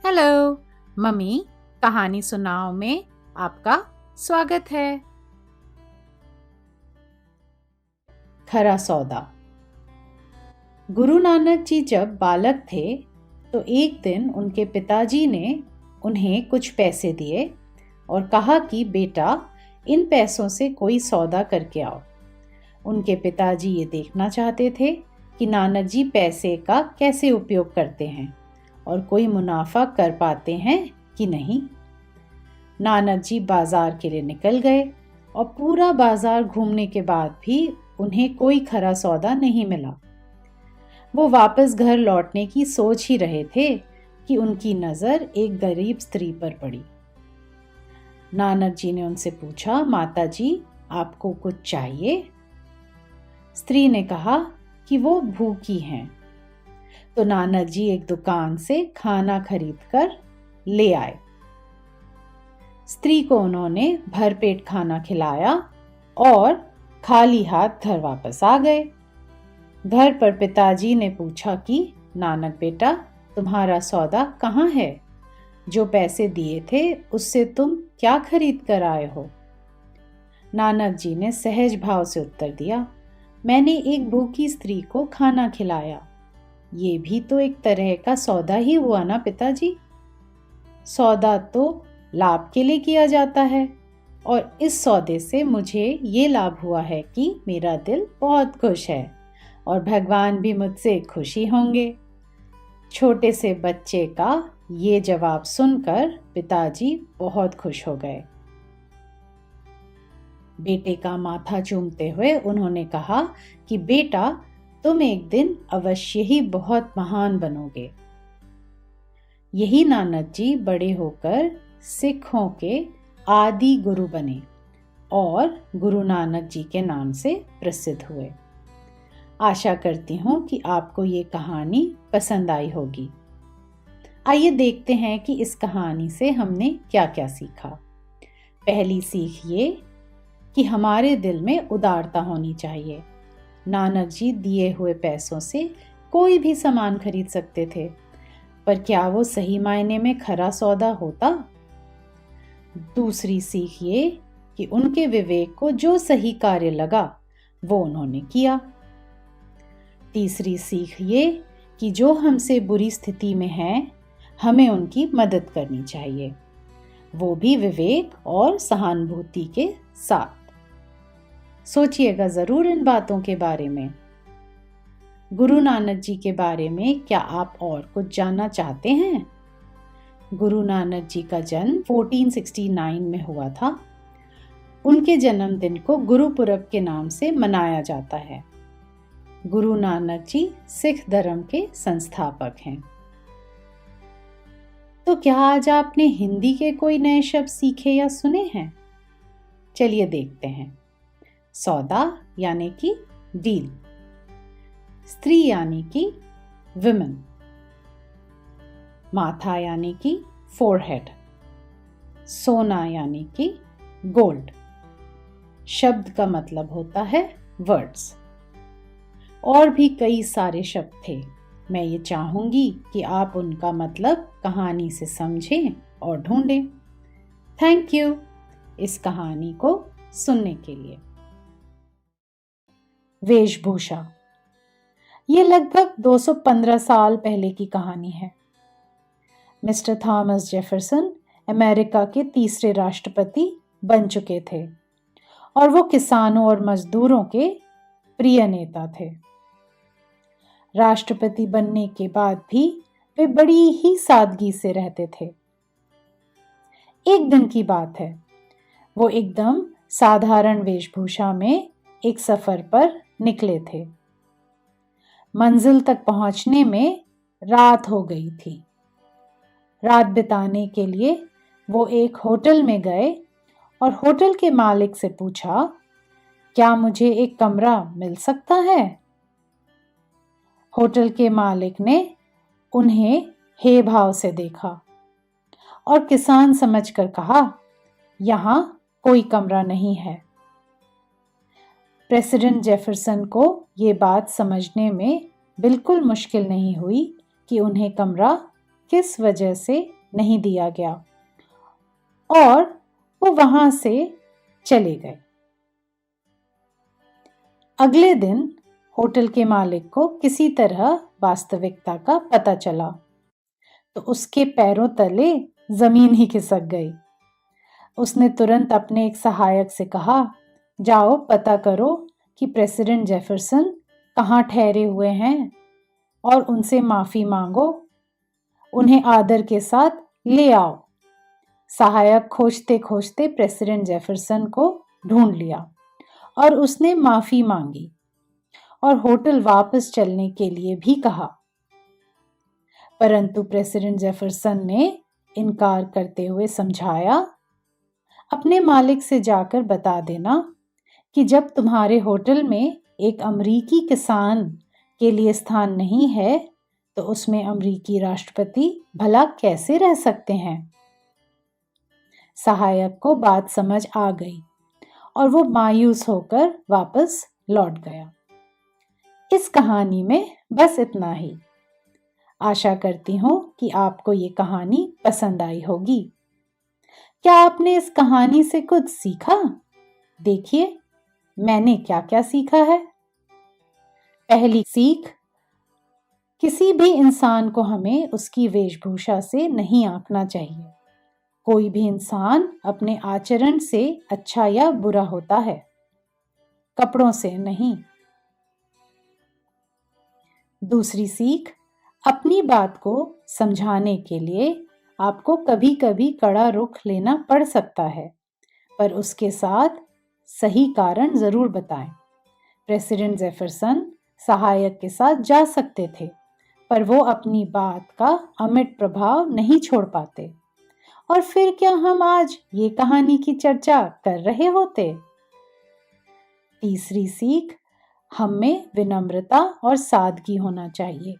Hello mummy, कहानी सुनाओ में आपका स्वागत है। खरा सौदा। गुरु नानक जी जब बालक थे तो एक दिन उनके पिताजी ने उन्हें कुछ पैसे दिए और कहा कि बेटा, इन पैसों से कोई सौदा करके आओ। उनके पिताजी ये देखना चाहते थे कि नानक जी पैसे का कैसे उपयोग करते हैं और कोई मुनाफा कर पाते हैं कि नहीं। नानक जी बाजार के लिए निकल गए और पूरा बाजार घूमने के बाद भी उन्हें कोई खरा सौदा नहीं मिला। वो वापस घर लौटने की सोच ही रहे थे कि उनकी नजर एक गरीब स्त्री पर पड़ी। नानक जी ने उनसे पूछा, माता जी, आपको कुछ चाहिए? स्त्री ने कहा कि वो भूखी हैं। तो नानक जी एक दुकान से खाना खरीदकर ले आए। स्त्री को उन्होंने भरपेट खाना खिलाया और खाली हाथ घर वापस आ गए। घर पर पिताजी ने पूछा कि नानक बेटा, तुम्हारा सौदा कहाँ है? जो पैसे दिए थे उससे तुम क्या खरीद कर आए हो? नानक जी ने सहज भाव से उत्तर दिया, मैंने एक भूखी स्त्री को खाना खिलाया। ये भी तो एक तरह का सौदा ही हुआ ना पिताजी। सौदा तो लाभ के लिए किया जाता है और इस सौदे से मुझे ये लाभ हुआ है कि मेरा दिल बहुत खुश है और भगवान भी मुझसे खुश ही होंगे। छोटे से बच्चे का ये जवाब सुनकर पिताजी बहुत खुश हो गए। बेटे का माथा चूमते हुए उन्होंने कहा कि बेटा, तुम एक दिन अवश्य ही बहुत महान बनोगे। यही नानक जी बड़े होकर सिखों के आदि गुरु बने और गुरु नानक जी के नाम से प्रसिद्ध हुए। आशा करती हूँ कि आपको ये कहानी पसंद आई होगी। आइए देखते हैं कि इस कहानी से हमने क्या क्या सीखा। पहली सीख ये कि हमारे दिल में उदारता होनी चाहिए। नानक जी दिए हुए पैसों से कोई भी सामान खरीद सकते थे, पर क्या वो सही मायने में खरा सौदा होता? दूसरी सीख ये कि उनके विवेक को जो सही कार्य लगा वो उन्होंने किया। तीसरी सीख ये कि जो हमसे बुरी स्थिति में हैं, हमें उनकी मदद करनी चाहिए, वो भी विवेक और सहानुभूति के साथ। सोचिएगा जरूर इन बातों के बारे में। गुरु नानक जी के बारे में क्या आप और कुछ जानना चाहते हैं? गुरु नानक जी का जन्म 1469 में हुआ था। उनके जन्मदिन को गुरुपुरब के नाम से मनाया जाता है। गुरु नानक जी सिख धर्म के संस्थापक हैं। तो क्या आज आपने हिंदी के कोई नए शब्द सीखे या सुने हैं? चलिए देखते हैं। सौदा यानी कि डील, स्त्री यानी कि विमेन, माथा यानी कि फोरहेड, सोना यानी कि गोल्ड। शब्द का मतलब होता है वर्ड्स। और भी कई सारे शब्द थे। मैं ये चाहूंगी कि आप उनका मतलब कहानी से समझें और ढूंढें। थैंक यू इस कहानी को सुनने के लिए। वेशभूषा। ये लगभग 215 साल पहले की कहानी है। मिस्टर थॉमस जेफरसन अमेरिका के तीसरे राष्ट्रपति बन चुके थे और वो किसानों और मजदूरों के प्रिय नेता थे। राष्ट्रपति बनने के बाद भी वे बड़ी ही सादगी से रहते थे। एक दिन की बात है, वो एकदम साधारण वेशभूषा में एक सफर पर निकले थे। मंजिल तक पहुंचने में रात हो गई थी। रात बिताने के लिए वो एक होटल में गए और होटल के मालिक से पूछा, क्या मुझे एक कमरा मिल सकता है? होटल के मालिक ने उन्हें हे भाव से देखा और किसान समझकर कहा, यहाँ कोई कमरा नहीं है। प्रेसिडेंट जेफरसन को ये बात समझने में बिल्कुल मुश्किल नहीं हुई कि उन्हें कमरा किस वजह से नहीं दिया गया और वो वहां से चले गए। अगले दिन होटल के मालिक को किसी तरह वास्तविकता का पता चला तो उसके पैरों तले जमीन ही खिसक गई। उसने तुरंत अपने एक सहायक से कहा, जाओ पता करो कि प्रेसिडेंट जेफरसन कहाँ ठहरे हुए हैं और उनसे माफी मांगो, उन्हें आदर के साथ ले आओ। सहायक खोजते खोजते प्रेसिडेंट जेफरसन को ढूंढ लिया और उसने माफी मांगी और होटल वापस चलने के लिए भी कहा, परंतु प्रेसिडेंट जेफरसन ने इनकार करते हुए समझाया, अपने मालिक से जाकर बता देना कि जब तुम्हारे होटल में एक अमरीकी किसान के लिए स्थान नहीं है तो उसमें अमरीकी राष्ट्रपति भला कैसे रह सकते हैं। सहायक को बात समझ आ गई और वो मायूस होकर वापस लौट गया। इस कहानी में बस इतना ही। आशा करती हूँ कि आपको ये कहानी पसंद आई होगी। क्या आपने इस कहानी से कुछ सीखा? देखिए मैंने क्या क्या सीखा है। पहली सीख, किसी भी इंसान को हमें उसकी वेशभूषा से नहीं आंकना चाहिए। कोई भी इंसान अपने आचरण से अच्छा या बुरा होता है, कपड़ों से नहीं। दूसरी सीख, अपनी बात को समझाने के लिए आपको कभी कभी कड़ा रुख लेना पड़ सकता है, पर उसके साथ सही कारण जरूर बताएं। प्रेसिडेंट जेफरसन सहायक के साथ जा सकते थे, पर वो अपनी बात का अमिट प्रभाव नहीं छोड़ पाते। और फिर क्या हम आज ये कहानी की चर्चा कर रहे होते। तीसरी सीख, हम में विनम्रता और सादगी होना चाहिए।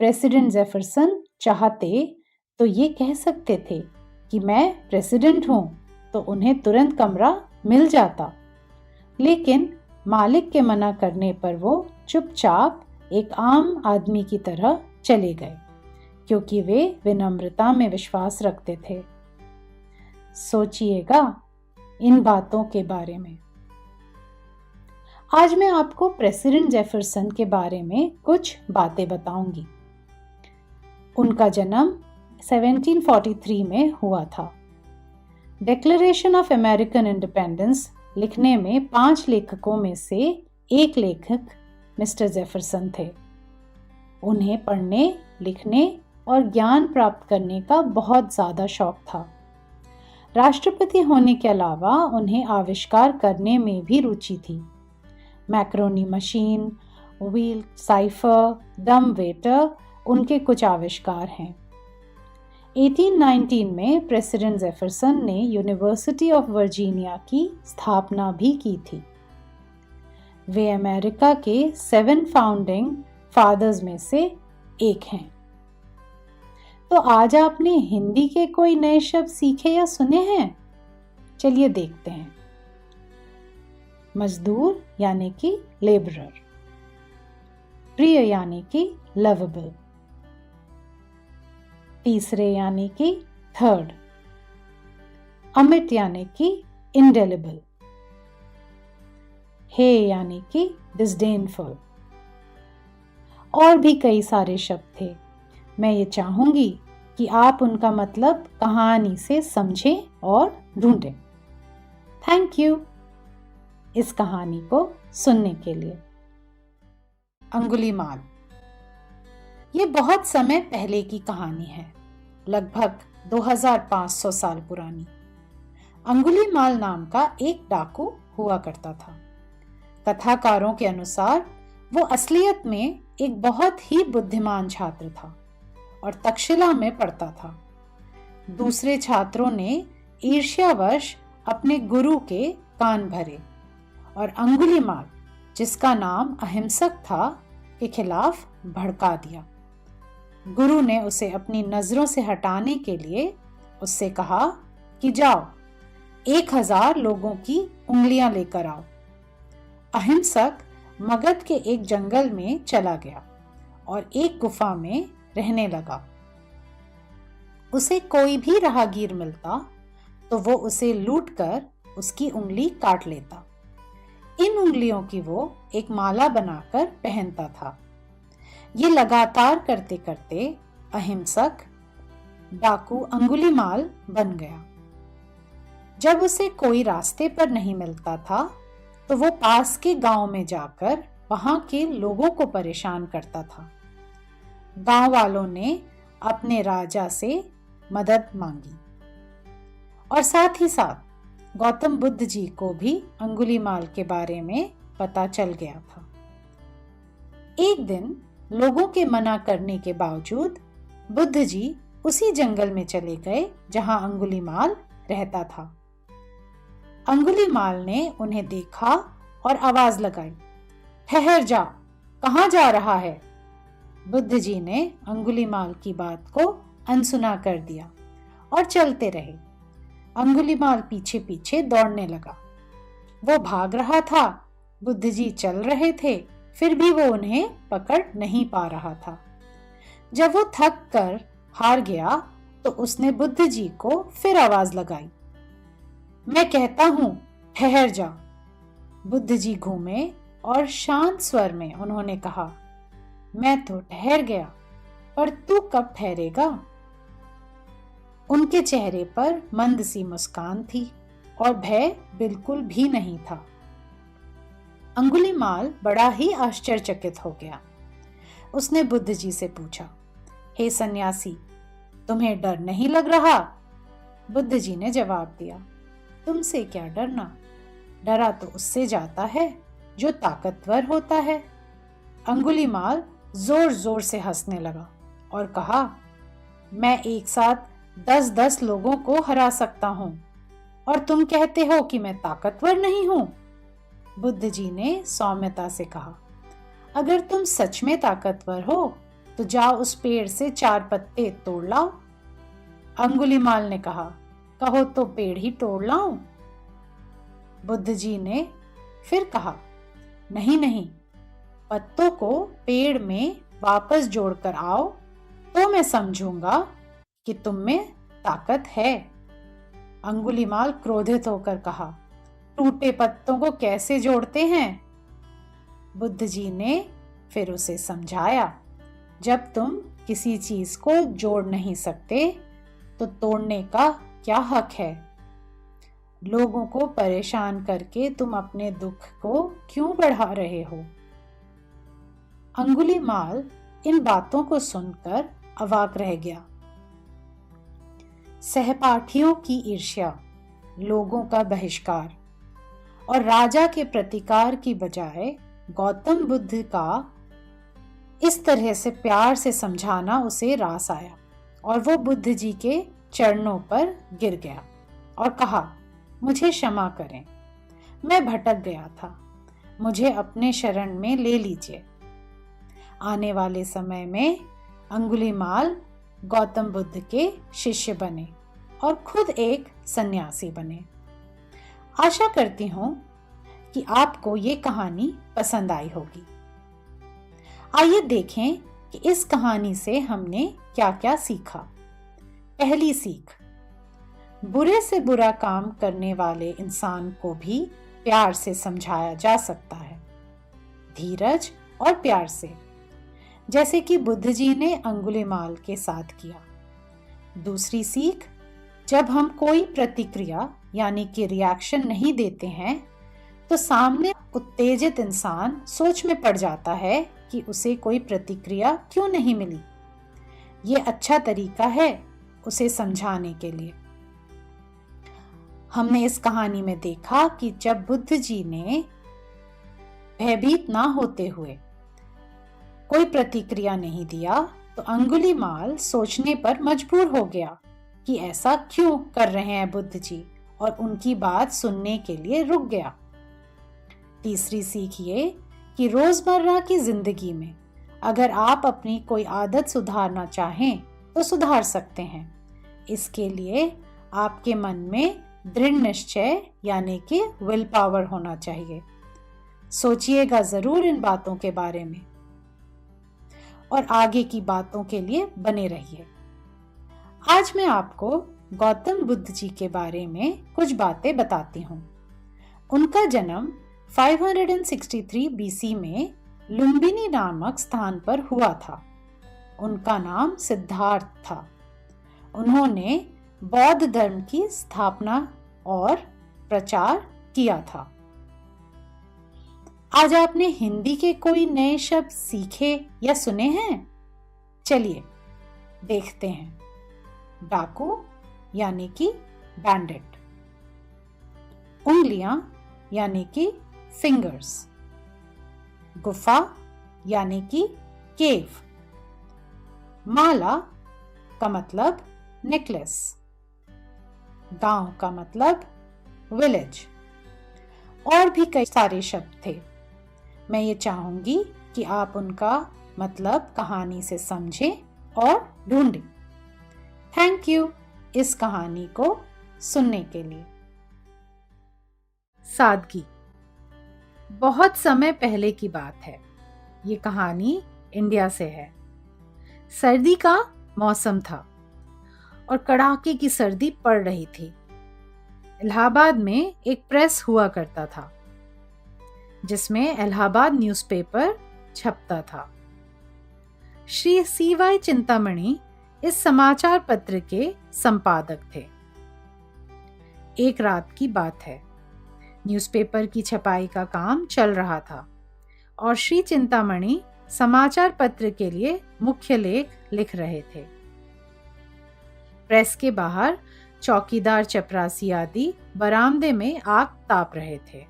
प्रेसिडेंट जेफरसन चाहते तो ये कह सकते थे कि मैं प्रेसिडेंट हूं, तो उन्हें तुरंत कमरा मिल जाता, लेकिन मालिक के मना करने पर वो चुपचाप एक आम आदमी की तरह चले गए, क्योंकि वे विनम्रता में विश्वास रखते थे। सोचिएगा इन बातों के बारे में। आज मैं आपको प्रेसिडेंट जेफरसन के बारे में कुछ बातें बताऊंगी। उनका जन्म 1743 में हुआ था। डिक्लेरेशन ऑफ अमेरिकन इंडिपेंडेंस लिखने में 5 लेखकों में से एक लेखक मिस्टर जेफरसन थे। उन्हें पढ़ने, लिखने और ज्ञान प्राप्त करने का बहुत ज़्यादा शौक था। राष्ट्रपति होने के अलावा उन्हें आविष्कार करने में भी रुचि थी। मैक्रोनी मशीन, व्हील साइफर, डम वेटर उनके कुछ आविष्कार हैं। 1819 में प्रेसिडेंट जेफरसन ने यूनिवर्सिटी ऑफ वर्जीनिया की स्थापना भी की थी। वे अमेरिका के 7 फाउंडिंग फादर्स में से एक हैं। तो आज आपने हिंदी के कोई नए शब्द सीखे या सुने हैं? चलिए देखते हैं। मजदूर यानी कि लेबरर, प्रिय यानी कि लवेबल, तीसरे यानी कि थर्ड, अमिट यानी कि इंडेलिबल, हे यानी कि डिस्डेनफुल, और भी कई सारे शब्द थे। मैं ये चाहूंगी कि आप उनका मतलब कहानी से समझें और ढूंढें। थैंक यू इस कहानी को सुनने के लिए। अंगुलीमाल। ये बहुत समय पहले की कहानी है, लगभग 2500 साल पुरानी। अंगुलीमाल नाम का एक डाकू हुआ करता था। कथाकारों के अनुसार वो असलियत में एक बहुत ही बुद्धिमान छात्र था और तक्षशिला में पढ़ता था। दूसरे छात्रों ने ईर्ष्यावश अपने गुरु के कान भरे और अंगुलीमाल, जिसका नाम अहिंसक था, के खिलाफ भड़का दिया। गुरु ने उसे अपनी नजरों से हटाने के लिए उससे कहा कि जाओ 1000 लोगों की उंगलियां लेकर आओ। अहिंसक मगध के एक जंगल में चला गया और एक गुफा में रहने लगा। उसे कोई भी राहगीर मिलता तो वो उसे लूटकर उसकी उंगली काट लेता। इन उंगलियों की वो एक माला बनाकर पहनता था। ये लगातार करते करते अहिंसक डाकू अंगुलीमाल बन गया। जब उसे कोई रास्ते पर नहीं मिलता था तो वो पास के गांव में जाकर वहां के लोगों को परेशान करता था। गांव वालों ने अपने राजा से मदद मांगी और साथ ही साथ गौतम बुद्ध जी को भी अंगुलीमाल के बारे में पता चल गया था। एक दिन लोगों के मना करने के बावजूद बुद्ध जी उसी जंगल में चले गए जहां अंगुलीमाल रहता था। अंगुलीमाल ने उन्हें देखा और आवाज लगाई, ठहर जा, कहां जा रहा है? बुद्ध जी ने अंगुलीमाल की बात को अनसुना कर दिया और चलते रहे। अंगुलीमाल पीछे पीछे दौड़ने लगा। वो भाग रहा था, बुद्ध जी चल रहे थे, फिर भी वो उन्हें पकड़ नहीं पा रहा था। जब वो थक कर हार गया तो उसने बुद्ध जी को फिर आवाज लगाई, मैं कहता हूं ठहर जा। बुद्ध जी घूमे और शांत स्वर में उन्होंने कहा, मैं तो ठहर गया, पर तू कब ठहरेगा? उनके चेहरे पर मंद सी मुस्कान थी और भय बिल्कुल भी नहीं था। अंगुलीमाल बड़ा ही आश्चर्यचकित हो गया। उसने बुद्ध जी से पूछा, हे सन्यासी, तुम्हें डर नहीं लग रहा? बुद्ध जी ने जवाब दिया, तुमसे क्या डरना? डरा तो उससे जाता है जो ताकतवर होता है। अंगुलीमाल जोर जोर से हंसने लगा और कहा, मैं एक साथ 10-10 लोगों को हरा सकता हूं और तुम कहते हो कि मैं ताकतवर नहीं हूं? बुद्ध जी ने सौम्यता से कहा, अगर तुम सच में ताकतवर हो तो जाओ उस पेड़ से 4 पत्ते तोड़ लाओ। अंगुलीमाल ने कहा, कहो तो पेड़ ही तोड़ लाऊं? बुद्ध जी ने फिर कहा, नहीं नहीं, पत्तों को पेड़ में वापस जोड़कर आओ तो मैं समझूंगा कि तुम में ताकत है। अंगुलीमाल क्रोधित होकर कहा, टूटे पत्तों को कैसे जोड़ते हैं? बुद्ध जी ने फिर उसे समझाया, जब तुम किसी चीज को जोड़ नहीं सकते तो तोड़ने का क्या हक है? लोगों को परेशान करके तुम अपने दुख को क्यों बढ़ा रहे हो? अंगुलीमाल इन बातों को सुनकर अवाक रह गया। सहपाठियों की ईर्ष्या, लोगों का बहिष्कार और राजा के प्रतिकार की बजाय गौतम बुद्ध का इस तरह से प्यार से समझाना उसे रास आया और वो बुद्ध जी के चरणों पर गिर गया और कहा, मुझे क्षमा करें, मैं भटक गया था, मुझे अपने शरण में ले लीजिए। आने वाले समय में अंगुलीमाल गौतम बुद्ध के शिष्य बने और खुद एक सन्यासी बने। आशा करती हूं कि आपको ये कहानी पसंद आई होगी। आइए देखें कि इस कहानी से हमने क्या क्या सीखा। पहली सीख, बुरे से बुरा काम करने वाले इंसान को भी प्यार से समझाया जा सकता है, धीरज और प्यार से, जैसे कि बुद्ध जी ने अंगुलीमाल के साथ किया। दूसरी सीख, जब हम कोई प्रतिक्रिया यानी कि रिएक्शन नहीं देते हैं तो सामने उत्तेजित इंसान सोच में पड़ जाता है कि उसे कोई प्रतिक्रिया क्यों नहीं मिली। ये अच्छा तरीका है उसे समझाने के लिए। हमने इस कहानी में देखा कि जब बुद्ध जी ने भयभीत ना होते हुए कोई प्रतिक्रिया नहीं दिया तो अंगुलीमाल सोचने पर मजबूर हो गया कि ऐसा क्यों कर रहे हैं बुद्ध जी, और उनकी बात सुनने के लिए रुक गया। तीसरी सीख ये कि रोजमर्रा की जिंदगी में अगर आप अपनी कोई आदत सुधारना चाहें तो सुधार सकते हैं। इसके लिए आपके मन में दृढ़ निश्चय यानी कि विल पावर होना चाहिए। सोचिएगा जरूर इन बातों के बारे में और आगे की बातों के लिए बने रहिए। आज मैं आपको गौतम बुद्ध जी के बारे में कुछ बातें बताती हूँ। उनका जन्म 563 बीसी में लुम्बिनी नामक स्थान पर हुआ था। उनका नाम सिद्धार्थ था। उन्होंने बौद्ध धर्म की स्थापना और प्रचार किया था। आज आपने हिंदी के कोई नए शब्द सीखे या सुने हैं? चलिए देखते हैं। डाकू यानी कि बैंडिट, उंगलियां यानी कि फिंगर्स, गुफा यानी कि केव, माला का मतलब नेकलेस, गांव का मतलब विलेज, और भी कई सारे शब्द थे। मैं ये चाहूंगी कि आप उनका मतलब कहानी से समझें और ढूंढें। थैंक यू इस कहानी को सुनने के लिए। सादगी। बहुत समय पहले की बात है। ये कहानी इंडिया से है। सर्दी का मौसम था और कड़ाके की सर्दी पड़ रही थी। इलाहाबाद में एक प्रेस हुआ करता था जिसमें इलाहाबाद न्यूज़पेपर छपता था। श्री सीवाई चिंतामणि इस समाचार पत्र के संपादक थे। एक रात की बात है। न्यूज़पेपर की छपाई का काम चल रहा था और श्री चिंतामणि समाचार पत्र के लिए मुख्य लेख लिख रहे थे। प्रेस के बाहर चौकीदार, चपरासी आदि बरामदे में आग ताप रहे थे।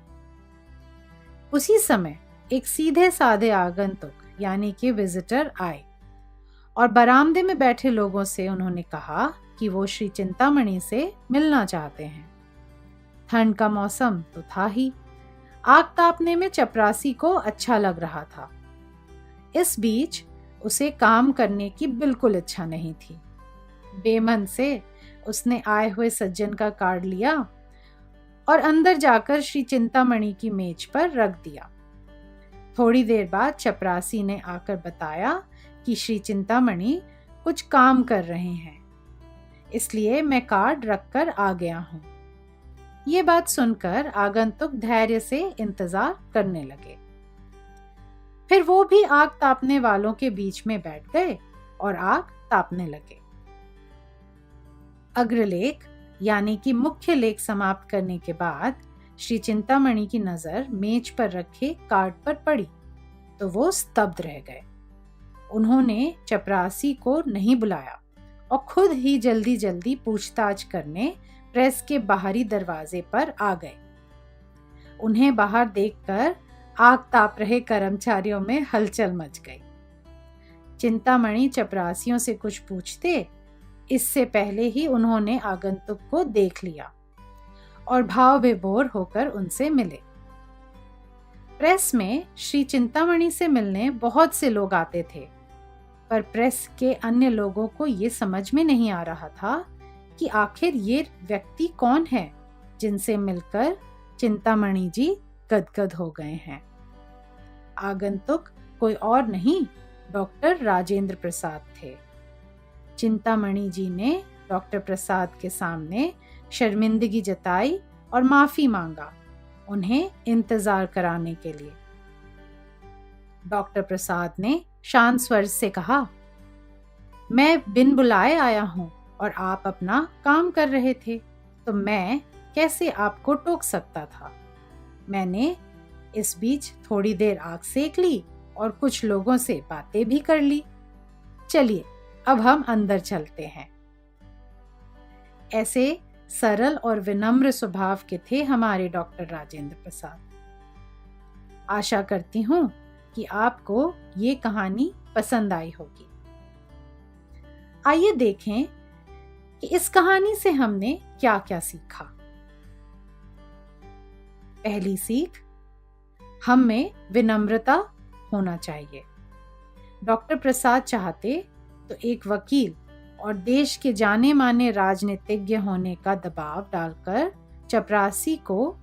उसी समय एक सीधे साधे आगंतुक यानी कि विजिटर आए और बरामदे में बैठे लोगों से उन्होंने कहा कि वो श्री चिंतामणि से मिलना चाहते हैं। ठंड का मौसम तो था ही। आग तापने में चपरासी को अच्छा लग रहा था। इस बीच उसे काम करने की बिल्कुल इच्छा नहीं थी। बेमन से उसने आए हुए सज्जन का कार्ड लिया और अंदर जाकर श्री चिंतामणि की मेज पर रख दिया। थोड़ी देर बाद चपरासी ने आकर बताया कि श्री चिंतामणि कुछ काम कर रहे हैं, इसलिए मैं कार्ड रखकर आ गया हूँ। ये बात सुनकर आगंतुक धैर्य से इंतजार करने लगे। फिर वो भी आग तापने वालों के बीच में बैठ गए और आग तापने लगे। अग्रलेख यानी कि मुख्य लेख समाप्त करने के बाद श्री चिंतामणि की नजर मेज पर रखे कार्ड पर पड़ी तो वो स्तब्ध रह गए। उन्होंने चपरासी को नहीं बुलाया और खुद ही जल्दी जल्दी पूछताछ करने प्रेस के बाहरी दरवाजे पर आ गए। उन्हें बाहर देखकर आग ताप रहे कर्मचारियों में हलचल मच गई। चिंतामणि चपरासियों से कुछ पूछते इससे पहले ही उन्होंने आगंतुक को देख लिया और भाव विभोर होकर उनसे मिले। प्रेस में श्री चिंतामणि से मिलने बहुत से लोग आते थे, पर प्रेस के अन्य लोगों को ये समझ में नहीं आ रहा था कि आखिर ये व्यक्ति कौन है जिनसे मिलकर चिंतामणि जी गदगद हो गए हैं। आगंतुक कोई और नहीं, डॉक्टर राजेंद्र प्रसाद थे। चिंतामणि जी ने डॉक्टर प्रसाद के सामने शर्मिंदगी जताई और माफी मांगा उन्हें इंतजार कराने के लिए। डॉक्टर प्रसाद ने शांत स्वर से कहा, मैं बिन बुलाए आया हूं और आप अपना काम कर रहे थे, तो मैं कैसे आपको टोक सकता था। मैंने इस बीच थोड़ी देर आग सेक ली और कुछ लोगों से बातें भी कर ली। चलिए अब हम अंदर चलते हैं। ऐसे सरल और विनम्र स्वभाव के थे हमारे डॉक्टर राजेंद्र प्रसाद। आशा करती हूं कि आपको ये कहानी पसंद आई होगी। आइए देखें कि इस कहानी से हमने क्या क्या सीखा। पहली सीख, हम में विनम्रता होना चाहिए। डॉक्टर प्रसाद चाहते तो एक वकील और देश के जाने माने राजनीतिज्ञ होने का दबाव डालकर चपरासी को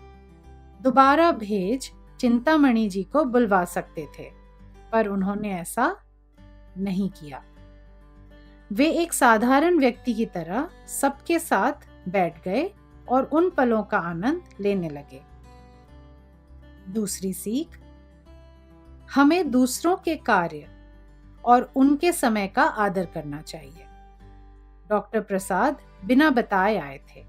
दोबारा भेज चिंतामणि जी को बुलवा सकते थे, पर उन्होंने ऐसा नहीं किया। वे एक साधारण व्यक्ति की तरह सबके साथ बैठ गए और उन पलों का आनंद लेने लगे। दूसरी सीख, हमें दूसरों के कार्य और उनके समय का आदर करना चाहिए। डॉक्टर प्रसाद बिना बताए आए थे,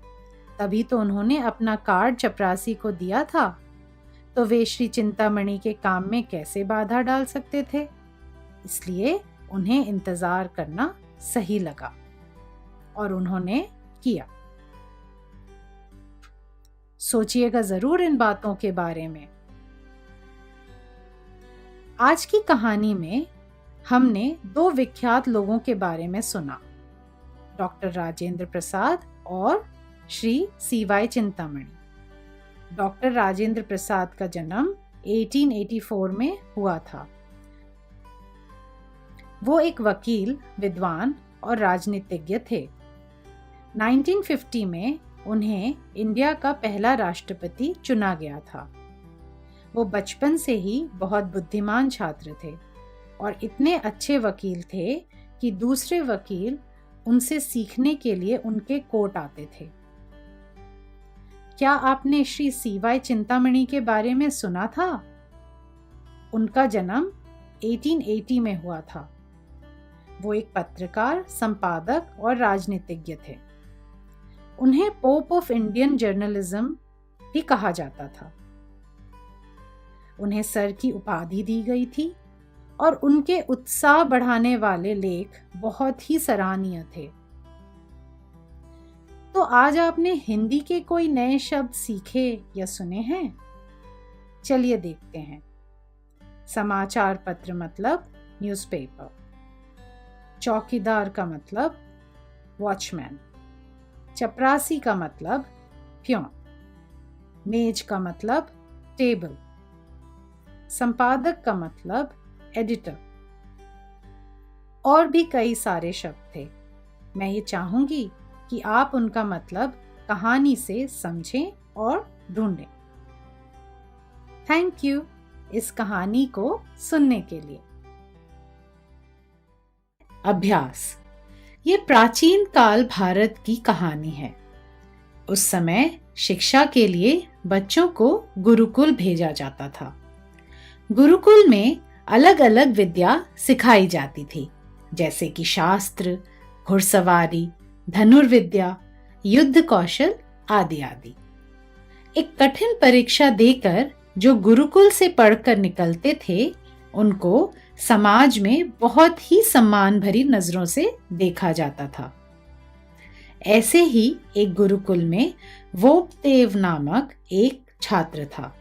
तभी तो उन्होंने अपना कार्ड चपरासी को दिया था, तो वे श्री चिंतामणि के काम में कैसे बाधा डाल सकते थे? इसलिए उन्हें इंतजार करना सही लगा और उन्होंने किया। सोचिएगा जरूर इन बातों के बारे में। आज की कहानी में हमने 2 विख्यात लोगों के बारे में सुना, डॉक्टर राजेंद्र प्रसाद और श्री सीवाई चिंतामणि। डॉक्टर राजेंद्र प्रसाद का जन्म 1884 में हुआ था। वो एक वकील, विद्वान और राजनीतिज्ञ थे। 1950 में उन्हें इंडिया का पहला राष्ट्रपति चुना गया था। वो बचपन से ही बहुत बुद्धिमान छात्र थे और इतने अच्छे वकील थे कि दूसरे वकील उनसे सीखने के लिए उनके कोर्ट आते थे। क्या आपने श्री सीवाई चिंतामणि के बारे में सुना था? उनका जन्म 1880 में हुआ था। वो एक पत्रकार, संपादक और राजनीतिज्ञ थे। उन्हें पोप ऑफ इंडियन जर्नलिज्म भी कहा जाता था। उन्हें सर की उपाधि दी गई थी और उनके उत्साह बढ़ाने वाले लेख बहुत ही सराहनीय थे। तो आज आपने हिंदी के कोई नए शब्द सीखे या सुने हैं? चलिए देखते हैं। समाचार पत्र मतलब न्यूज़पेपर। चौकीदार का मतलब वॉचमैन। चपरासी का मतलब प्योन। मेज का मतलब टेबल। संपादक का मतलब एडिटर। और भी कई सारे शब्द थे। मैं ये चाहूंगी कि आप उनका मतलब कहानी से समझें और ढूंढें। थैंक यू इस कहानी को सुनने के लिए। अभ्यास। ये प्राचीन काल भारत की कहानी है। उस समय शिक्षा के लिए बच्चों को गुरुकुल भेजा जाता था। गुरुकुल में अलग अलग विद्या सिखाई जाती थी, जैसे कि शास्त्र, घुड़सवारी, धनुर्विद्या, युद्ध कौशल आदि आदि। एक कठिन परीक्षा देकर जो गुरुकुल से पढ़कर निकलते थे, उनको समाज में बहुत ही सम्मान भरी नजरों से देखा जाता था। ऐसे ही एक गुरुकुल में वोपदेव नामक एक छात्र था।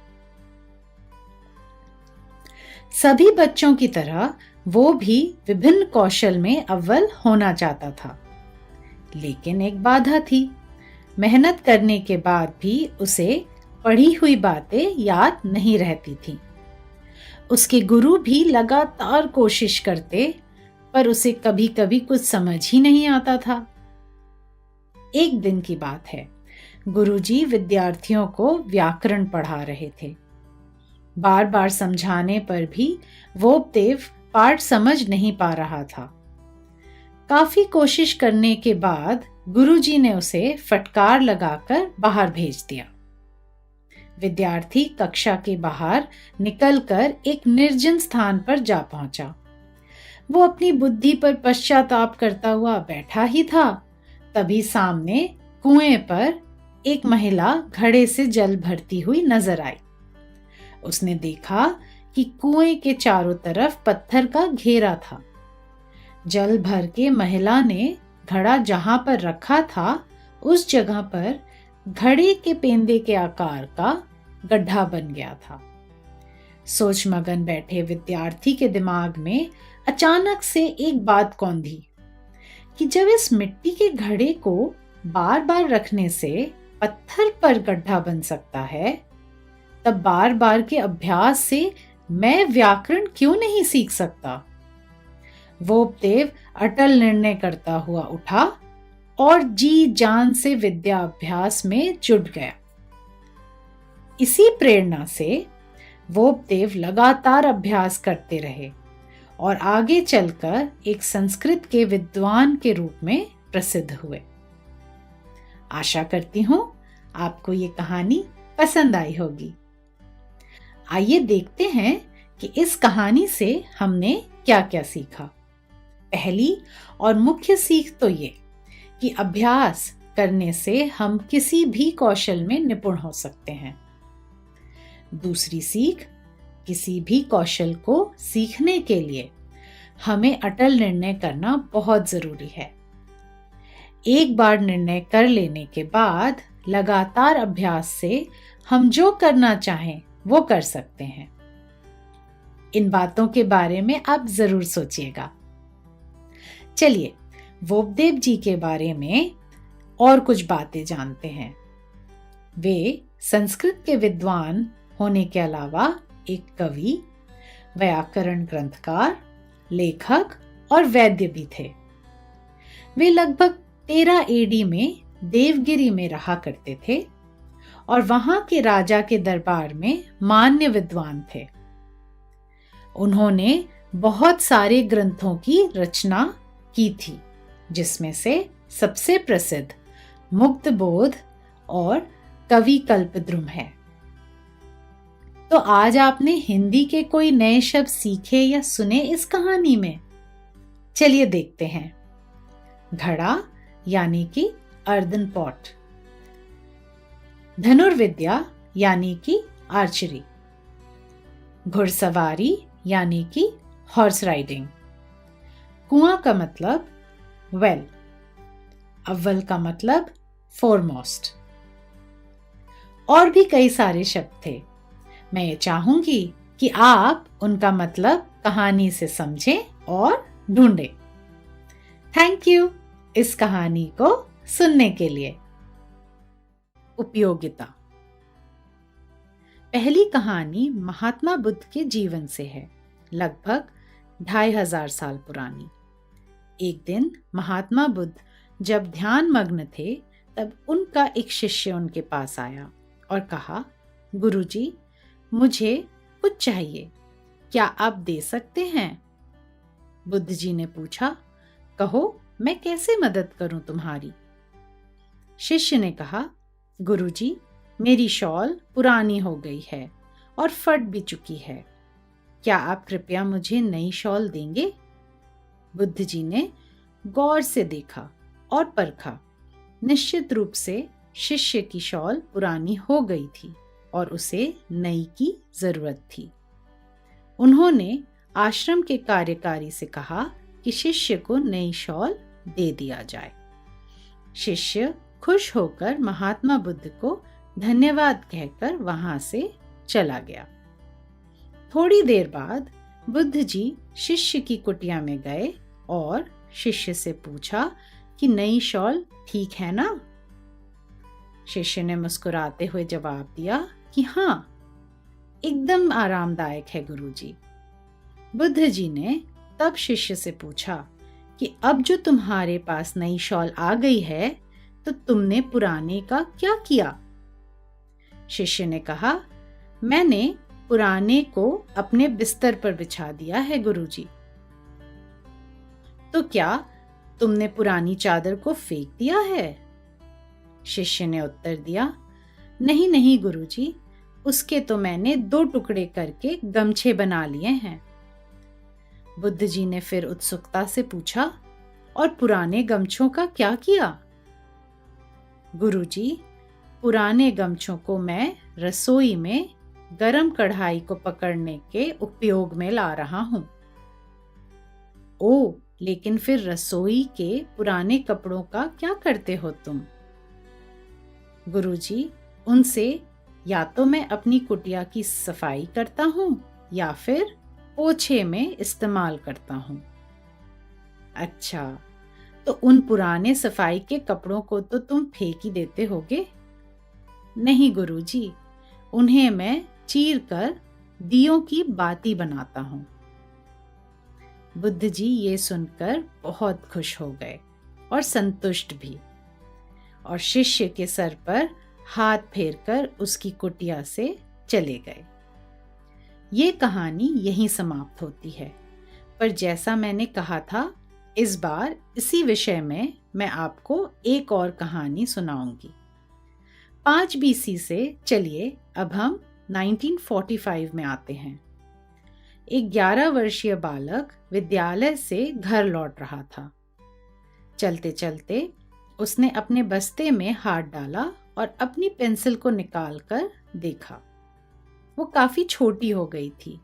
सभी बच्चों की तरह वो भी विभिन्न कौशल में अव्वल होना चाहता था, लेकिन एक बाधा थी। मेहनत करने के बाद भी उसे पढ़ी हुई बातें याद नहीं रहती थी। उसके गुरु भी लगातार कोशिश करते, पर उसे कभी कभी कुछ समझ ही नहीं आता था। एक दिन की बात है, गुरुजी विद्यार्थियों को व्याकरण पढ़ा रहे थे। बार बार समझाने पर भी वोपदेव पाठ समझ नहीं पा रहा था। काफी कोशिश करने के बाद गुरुजी ने उसे फटकार लगाकर बाहर भेज दिया। विद्यार्थी कक्षा के बाहर निकलकर एक निर्जन स्थान पर जा पहुंचा। वो अपनी बुद्धि पर पश्चाताप करता हुआ बैठा ही था, तभी सामने कुएं पर एक महिला घड़े से जल भरती हुई नजर आई। उसने देखा कि कुएं के चारों तरफ पत्थर का घेरा था। जल भर के महिला ने घड़ा जहां पर रखा था, उस जगह पर घड़े के पेंदे के आकार का गड्ढा बन गया था। सोच मगन बैठे विद्यार्थी के दिमाग में अचानक से एक बात कौंधी कि जब इस मिट्टी के घड़े को बार बार रखने से पत्थर पर गड्ढा बन सकता है, तब बार बार के अभ्यास से मैं व्याकरण क्यों नहीं सीख सकता। वोपदेव अटल निर्णय करता हुआ उठा और जी जान से विद्या अभ्यास में जुट गया। इसी प्रेरणा से वोपदेव लगातार अभ्यास करते रहे और आगे चलकर एक संस्कृत के विद्वान के रूप में प्रसिद्ध हुए। आशा करती हूँ आपको ये कहानी पसंद आई होगी। आइए देखते हैं कि इस कहानी से हमने क्या क्या सीखा। पहली और मुख्य सीख तो ये कि अभ्यास करने से हम किसी भी कौशल में निपुण हो सकते हैं। दूसरी सीख, किसी भी कौशल को सीखने के लिए हमें अटल निर्णय करना बहुत जरूरी है। एक बार निर्णय कर लेने के बाद लगातार अभ्यास से हम जो करना चाहें वो कर सकते हैं। इन बातों के बारे में आप जरूर सोचिएगा। चलिए वोपदेव जी के बारे में और कुछ बातें जानते हैं। वे संस्कृत के विद्वान होने के अलावा एक कवि, व्याकरण ग्रंथकार, लेखक और वैद्य भी थे। वे लगभग 13 एडी में देवगिरी में रहा करते थे और वहां के राजा के दरबार में मान्य विद्वान थे। उन्होंने बहुत सारे ग्रंथों की रचना की थी, जिसमें से सबसे प्रसिद्ध मुक्तबोध और कवि कल्पद्रुम है। तो आज आपने हिंदी के कोई नए शब्द सीखे या सुने इस कहानी में? चलिए देखते हैं। घड़ा यानी कि अर्दन पॉट, धनुर्विद्या यानी कि आर्चरी, घुड़सवारी यानी कि हॉर्स राइडिंग, कुआं का मतलब वेल, अव्वल का मतलब फोरमोस्ट, और भी कई सारे शब्द थे। मैं ये चाहूंगी कि आप उनका मतलब कहानी से समझें और ढूंढें। थैंक यू इस कहानी को सुनने के लिए। उपयोगिता। पहली कहानी महात्मा बुद्ध के जीवन से है, लगभग 2500 साल पुरानी। एक दिन महात्मा बुद्ध जब ध्यान मग्न थे, तब उनका एक शिष्य उनके पास आया और कहा, गुरुजी, मुझे कुछ चाहिए, क्या आप दे सकते हैं? बुद्ध जी ने पूछा, कहो, मैं कैसे मदद करूं तुम्हारी? शिष्य ने कहा, गुरुजी, मेरी शॉल पुरानी हो गई है और फट भी चुकी है, क्या आप कृपया मुझे नई शॉल देंगे? बुद्ध जी ने गौर से देखा और परखा। निश्चित रूप से शिष्य की शॉल पुरानी हो गई थी और उसे नई की जरूरत थी। उन्होंने आश्रम के कार्यकारी से कहा कि शिष्य को नई शॉल दे दिया जाए। शिष्य खुश होकर महात्मा बुद्ध को धन्यवाद कहकर वहां से चला गया। थोड़ी देर बाद बुद्ध जी शिष्य की कुटिया में गए और शिष्य से पूछा कि नई शॉल ठीक है ना? शिष्य ने मुस्कुराते हुए जवाब दिया कि हाँ, एकदम आरामदायक है गुरुजी। बुद्ध जी ने तब शिष्य से पूछा कि अब जो तुम्हारे पास नई शॉल आ गई है, तो तुमने पुराने का क्या किया? शिष्य ने कहा, मैंने पुराने को अपने बिस्तर पर बिछा दिया है गुरुजी। तो क्या तुमने पुरानी चादर को फेंक दिया है? शिष्य ने उत्तर दिया, नहीं नहीं गुरुजी, उसके तो मैंने 2 टुकड़े करके गमछे बना लिए हैं। बुद्ध जी ने फिर उत्सुकता से पूछा, और पुराने गमछों का क्या किया? गुरुजी, पुराने गमछों को मैं रसोई में गरम कढ़ाई को पकड़ने के उपयोग में ला रहा हूं। ओ, लेकिन फिर रसोई के पुराने कपड़ों का क्या करते हो तुम? गुरुजी, उनसे या तो मैं अपनी कुटिया की सफाई करता हूं या फिर पोछे में इस्तेमाल करता हूं। अच्छा, तो उन पुराने सफाई के कपड़ों को तो तुम फेंक ही देते होगे? नहीं गुरुजी, उन्हें मैं चीर कर दियों की बाती बनाता हूं। बुद्ध जी ये सुनकर बहुत खुश हो गए और संतुष्ट भी, और शिष्य के सर पर हाथ फेरकर उसकी कुटिया से चले गए। ये कहानी यहीं समाप्त होती है, पर जैसा मैंने कहा था, इस बार इसी विषय में मैं आपको एक और कहानी सुनाऊंगी। 5 BC से चलिए अब हम 1945 में आते हैं। एक 11 वर्षीय बालक विद्यालय से घर लौट रहा था। चलते चलते उसने अपने बस्ते में हाथ डाला और अपनी पेंसिल को निकालकर देखा। वो काफी छोटी हो गई थी।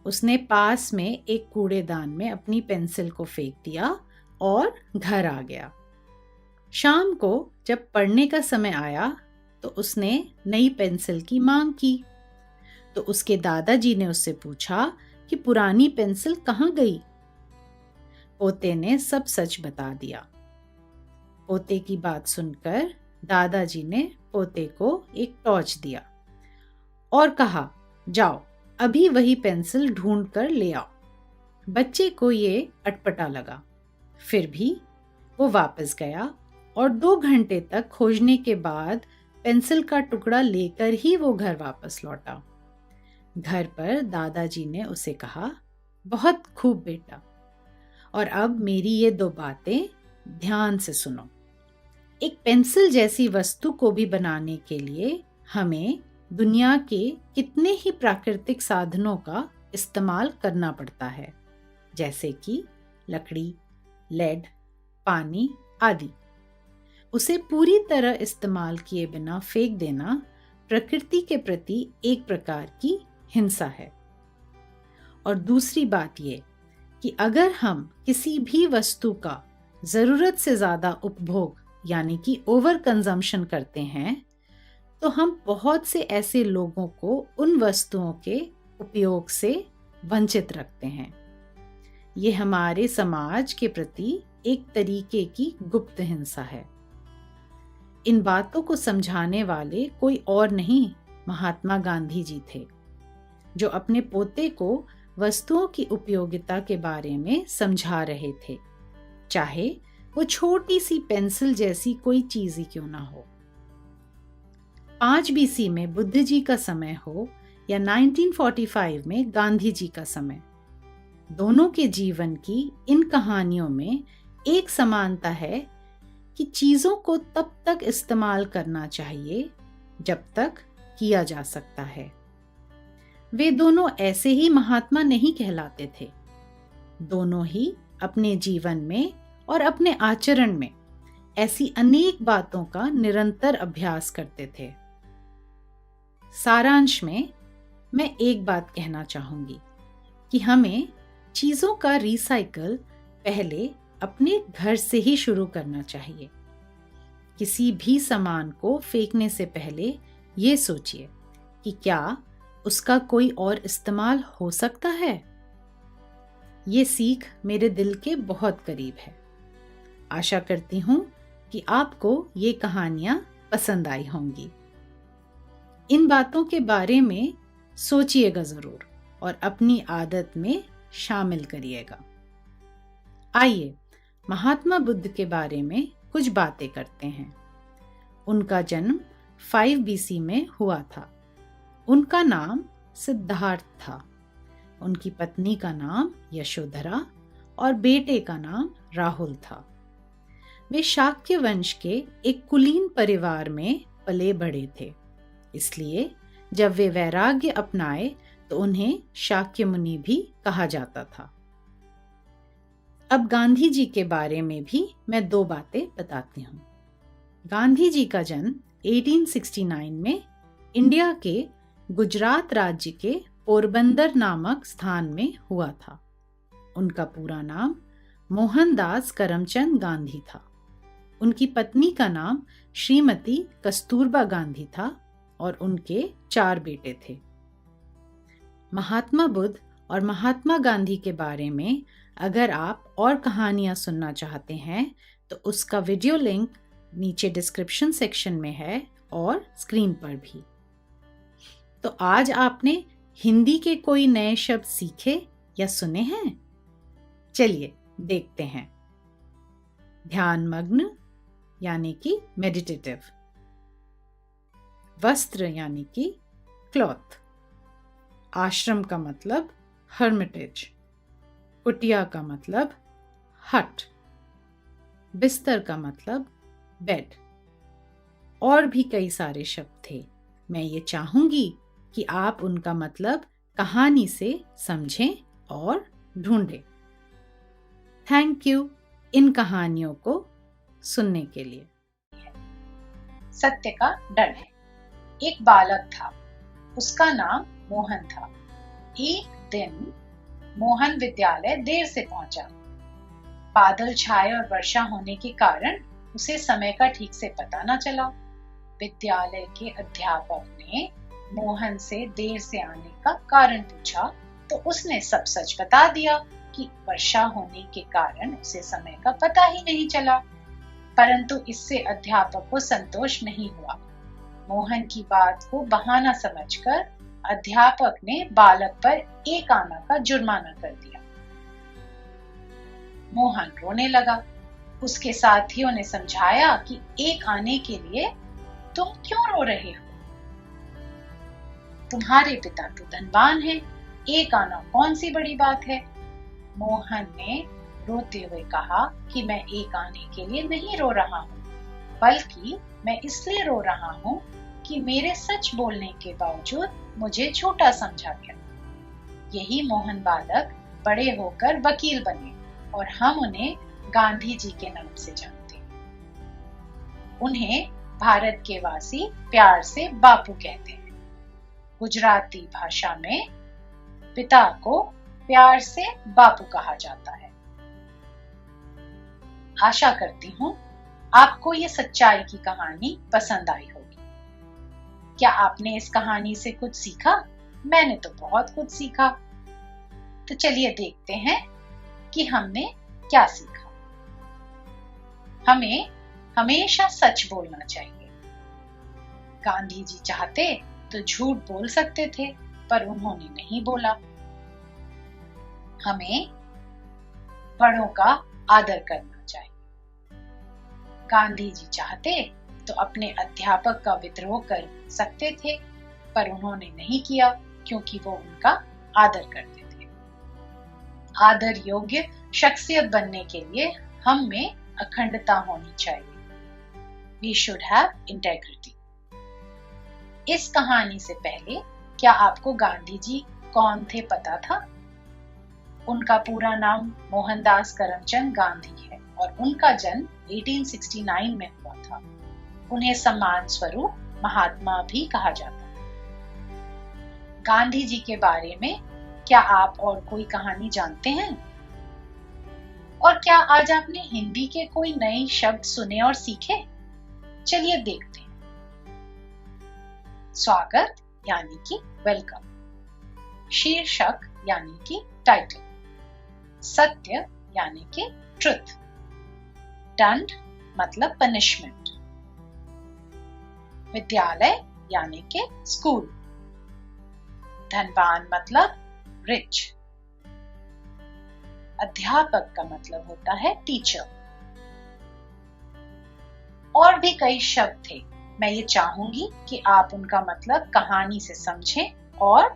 उसने पास में एक कूड़ेदान में अपनी पेंसिल को फेंक दिया और घर आ गया। शाम को जब पढ़ने का समय आया तो उसने नई पेंसिल की मांग की। तो उसके दादाजी ने उससे पूछा कि पुरानी पेंसिल कहाँ गई। पोते ने सब सच बता दिया। पोते की बात सुनकर दादाजी ने पोते को एक टॉर्च दिया और कहा, जाओ अभी वही पेंसिल ढूंढ कर ले आओ। बच्चे को ये अटपटा लगा, फिर भी वो वापस गया और 2 घंटे तक खोजने के बाद पेंसिल का टुकड़ा लेकर ही वो घर वापस लौटा। घर पर दादाजी ने उसे कहा, बहुत खूब बेटा, और अब मेरी ये 2 बातें ध्यान से सुनो। एक पेंसिल जैसी वस्तु को भी बनाने के लिए हमें दुनिया के कितने ही प्राकृतिक साधनों का इस्तेमाल करना पड़ता है, जैसे कि लकड़ी, लेड, पानी आदि। उसे पूरी तरह इस्तेमाल किए बिना फेंक देना प्रकृति के प्रति एक प्रकार की हिंसा है। और दूसरी बात ये कि अगर हम किसी भी वस्तु का जरूरत से ज्यादा उपभोग यानी कि ओवर कंजम्पशन करते हैं तो हम बहुत से ऐसे लोगों को उन वस्तुओं के उपयोग से वंचित रखते हैं। ये हमारे समाज के प्रति एक तरीके की गुप्त हिंसा है। इन बातों को समझाने वाले कोई और नहीं, महात्मा गांधी जी थे, जो अपने पोते को वस्तुओं की उपयोगिता के बारे में समझा रहे थे, चाहे वो छोटी सी पेंसिल जैसी कोई चीज ही क्यों ना हो। 5 BC में बुद्ध जी का समय हो या 1945 में गांधी जी का समय, दोनों के जीवन की इन कहानियों में एक समानता है कि चीजों को तब तक इस्तेमाल करना चाहिए जब तक किया जा सकता है। वे दोनों ऐसे ही महात्मा नहीं कहलाते थे। दोनों ही अपने जीवन में और अपने आचरण में ऐसी अनेक बातों का निरंतर अभ्यास करते थे। सारांश में मैं एक बात कहना चाहूंगी कि हमें चीजों का रिसाइकल पहले अपने घर से ही शुरू करना चाहिए। किसी भी सामान को फेंकने से पहले ये सोचिए कि क्या उसका कोई और इस्तेमाल हो सकता है। ये सीख मेरे दिल के बहुत करीब है। आशा करती हूँ कि आपको ये कहानियां पसंद आई होंगी। इन बातों के बारे में सोचिएगा जरूर और अपनी आदत में शामिल करिएगा। आइए महात्मा बुद्ध के बारे में कुछ बातें करते हैं। उनका जन्म 5 BC में हुआ था। उनका नाम सिद्धार्थ था। उनकी पत्नी का नाम यशोधरा और बेटे का नाम राहुल था। वे शाक्य वंश के एक कुलीन परिवार में पले बढ़े थे, इसलिए जब वे वैराग्य अपनाए तो उन्हें शाक्य मुनि भी कहा जाता था। अब गांधी जी के बारे में भी मैं 2 बातें बताती हूँ। गांधी जी का जन्म 1869 में इंडिया के गुजरात राज्य के पोरबंदर नामक स्थान में हुआ था। उनका पूरा नाम मोहनदास करमचंद गांधी था। उनकी पत्नी का नाम श्रीमती कस्तूरबा गांधी था और उनके 4 बेटे थे। महात्मा बुद्ध और महात्मा गांधी के बारे में अगर आप और कहानियां सुनना चाहते हैं तो उसका वीडियो लिंक नीचे डिस्क्रिप्शन सेक्शन में है और स्क्रीन पर भी। तो आज आपने हिंदी के कोई नए शब्द सीखे या सुने हैं? चलिए देखते हैं। ध्यानमग्न यानी कि मेडिटेटिव, वस्त्र यानी कि क्लॉथ, आश्रम का मतलब हर्मिटेज, कुटिया का मतलब हट, बिस्तर का मतलब बेड, और भी कई सारे शब्द थे। मैं ये चाहूंगी कि आप उनका मतलब कहानी से समझें और ढूंढें। थैंक यू इन कहानियों को सुनने के लिए। सत्य का डर है। एक बालक था, उसका नाम मोहन था। एक दिन मोहन विद्यालय देर से पहुंचा। बादल छाए और वर्षा होने के कारण उसे समय का ठीक से पता न चला। विद्यालय के अध्यापक ने मोहन से देर से आने का कारण पूछा तो उसने सब सच बता दिया कि वर्षा होने के कारण उसे समय का पता ही नहीं चला। परंतु इससे अध्यापक को संतोष नहीं हुआ। मोहन की बात को बहाना समझकर अध्यापक ने बालक पर 1 आना का जुर्माना कर दिया। मोहन रोने लगा। उसके साथियों ने समझाया कि 1 आने के लिए तुम क्यों रो रहे हो? तुम्हारे पिता तो धनवान हैं, 1 आना कौन सी बड़ी बात है? मोहन ने रोते हुए कहा कि मैं 1 आने के लिए नहीं रो रहा हूँ, बल्कि मैं इसलिए रो रहा हूँ कि मेरे सच बोलने के बावजूद मुझे छोटा समझा गया। यही मोहन बालक बड़े होकर वकील बने और हम उन्हें गांधी जी के नाम से जानते हैं। उन्हें भारत के वासी प्यार से बापू कहते हैं। गुजराती भाषा में पिता को प्यार से बापू कहा जाता है। आशा करती हूँ आपको ये सच्चाई की कहानी पसंद आई होगी। क्या आपने इस कहानी से कुछ सीखा? मैंने तो बहुत कुछ सीखा। तो चलिए देखते हैं कि हमने क्या सीखा। हमें हमेशा सच बोलना चाहिए। गांधी जी चाहते तो झूठ बोल सकते थे, पर उन्होंने नहीं बोला। हमें बड़ों का आदर करना चाहिए। गांधी जी चाहते तो अपने अध्यापक का विद्रोह कर सकते थे, पर उन्होंने नहीं किया क्योंकि वो उनका आदर करते थे। आदर योग्य शख्सियत बनने के लिए हम में अखंडता होनी चाहिए। We should have integrity। इस कहानी से पहले क्या आपको गांधी जी कौन थे पता था? उनका पूरा नाम मोहनदास करमचंद गांधी है और उनका जन्म 1869 में हुआ था। उन्हें सम्मान स्वरूप महात्मा भी कहा जाता है। गांधी जी के बारे में क्या आप और कोई कहानी जानते हैं? और क्या आज आपने हिंदी के कोई नए शब्द सुने और सीखे? चलिए देखते हैं। स्वागत यानी कि वेलकम, शीर्षक यानी कि टाइटल, सत्य यानी कि ट्रुथ, दंड मतलब पनिशमेंट, विद्यालय यानी कि स्कूल, धनवान मतलब रिच, अध्यापक का मतलब होता है टीचर। और भी कई शब्द थे। मैं ये चाहूंगी कि आप उनका मतलब कहानी से समझें और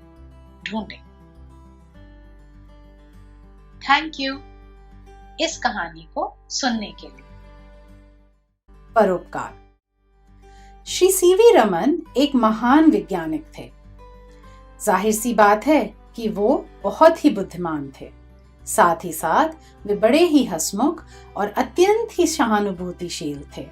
ढूंढें। थैंक यू इस कहानी को सुनने के लिए। परोपकार। श्री सीवी रमन एक महान वैज्ञानिक थे। जाहिर सी बात है कि वो बहुत ही बुद्धिमान थे। साथ ही साथ वे बड़े ही हंसमुख और अत्यंत ही सहानुभूतिशील थे।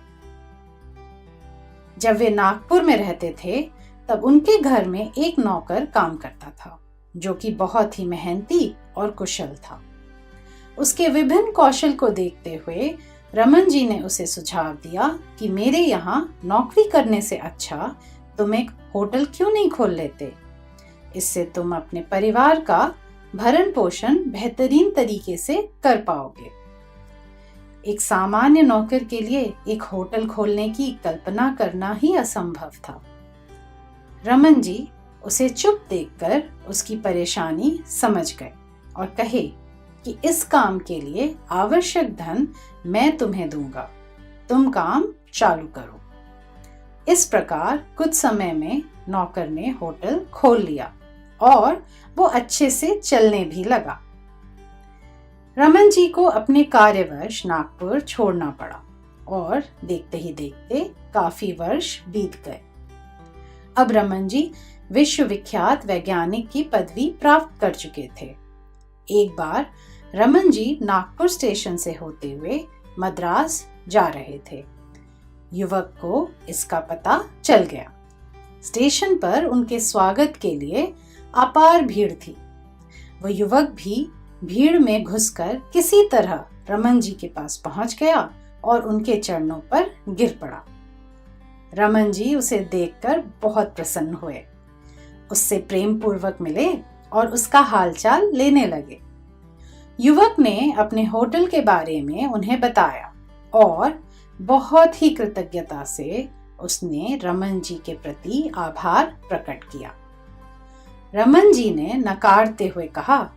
जब वे नागपुर में रहते थे तब उनके घर में एक नौकर काम करता था जो कि बहुत ही मेहनती और कुशल था। उसके विभिन्न कौशल को देखते हुए रमन जी ने उसे सुझाव दिया कि मेरे यहाँ नौकरी करने से अच्छा तुम एक होटल क्यों नहीं खोल लेते? इससे तुम अपने परिवार का भरण पोषण बेहतरीन तरीके से कर पाओगे। एक सामान्य नौकर के लिए एक होटल खोलने की कल्पना करना ही असंभव था। रमन जी उसे चुप देखकर उसकी परेशानी समझ गए और कहे कि इस काम के लिए आवश्यक धन मैं तुम्हें दूंगा, तुम काम चालू करो। इस प्रकार कुछ समय में नौकर ने होटल खोल लिया और वो अच्छे से चलने भी लगा। रमन जी को अपने कार्यवश नागपुर छोड़ना पड़ा और देखते ही देखते काफी वर्ष बीत गए। अब रमन जी विश्वविख्यात वैज्ञानिक की पदवी प्राप्त कर चुके थे। एक बार रमन जी नागपुर स्टेशन से होते हुए मद्रास जा रहे थे। युवक को इसका पता चल गया। स्टेशन पर उनके स्वागत के लिए अपार भीड़ थी। वह युवक भी भीड़ में घुसकर किसी तरह रमन जी के पास पहुंच गया और उनके चरणों पर गिर पड़ा। रमन जी उसे देखकर बहुत प्रसन्न हुए, उससे प्रेम पूर्वक मिले और उसका हालचाल लेने लगे। युवक ने अपने होटल के बारे में उन्हें बताया और बहुत ही कृतज्ञता से उसने रमन जी के प्रति आभार प्रकट किया। रमन जी ने नकारते हुए कहा,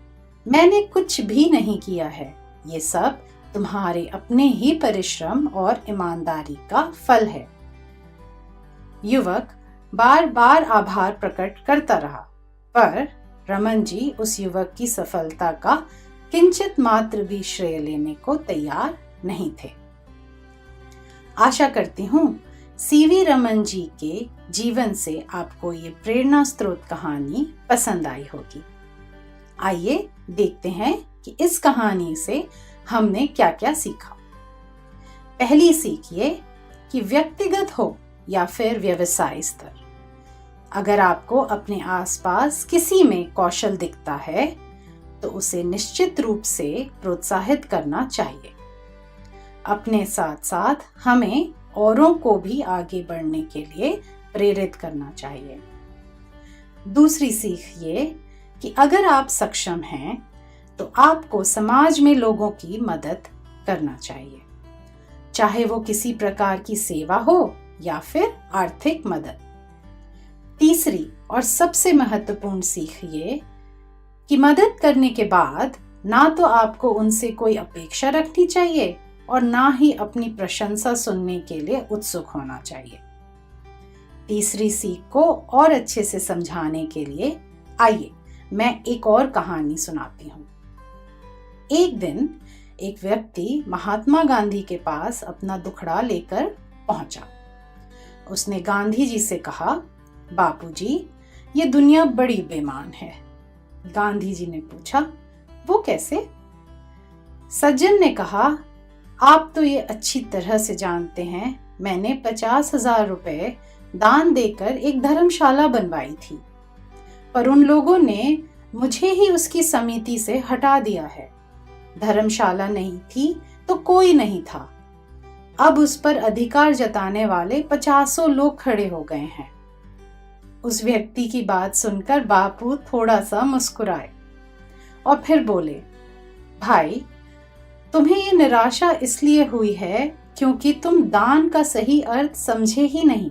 मैंने कुछ भी नहीं किया है, ये सब तुम्हारे अपने ही परिश्रम और ईमानदारी का फल है। युवक बार बार आभार प्रकट करता रहा, पर रमन जी उस युवक की सफलता का किंचित मात्र भी श्रेय लेने को तैयार नहीं थे। आशा करती हूँ सीवी रमन जी के जीवन से आपको ये प्रेरणा स्रोत कहानी पसंद आई होगी। आइए देखते हैं कि इस कहानी से हमने क्या क्या सीखा। पहली सीख ये कि व्यक्तिगत हो या फिर व्यवसाय स्तर, अगर आपको अपने आसपास किसी में कौशल दिखता है तो उसे निश्चित रूप से प्रोत्साहित करना चाहिए। अपने साथ साथ हमें औरों को भी आगे बढ़ने के लिए प्रेरित करना चाहिए। दूसरी सीख ये कि अगर आप सक्षम हैं तो आपको समाज में लोगों की मदद करना चाहिए, चाहे वो किसी प्रकार की सेवा हो या फिर आर्थिक मदद। तीसरी और सबसे महत्वपूर्ण सीख ये कि मदद करने के बाद ना तो आपको उनसे कोई अपेक्षा रखनी चाहिए और ना ही अपनी प्रशंसा सुनने के लिए उत्सुक होना चाहिए। तीसरी सीख को और अच्छे से समझाने के लिए आइए मैं एक और कहानी सुनाती हूँ। एक दिन एक व्यक्ति महात्मा गांधी के पास अपना दुखड़ा लेकर पहुंचा। उसने गांधी जी से कहा, बापूजी, ये दुनिया बड़ी बेईमान है। गांधी जी ने पूछा, वो कैसे? सज्जन ने कहा, आप तो ये अच्छी तरह से जानते हैं, मैंने 50,000 रुपए दान देकर एक धर्मशाला बनवाई थी, पर उन लोगों ने मुझे ही उसकी समिति से हटा दिया है। धर्मशाला नहीं थी तो कोई नहीं था। अब उस पर अधिकार जताने वाले 50 लोग खड़े हो गए हैं। उस व्यक्ति की बात सुनकर बापू थोड़ा सा मुस्कुराए और फिर बोले, भाई, तुम्हें ये निराशा इसलिए हुई है क्योंकि तुम दान का सही अर्थ समझे ही नहीं।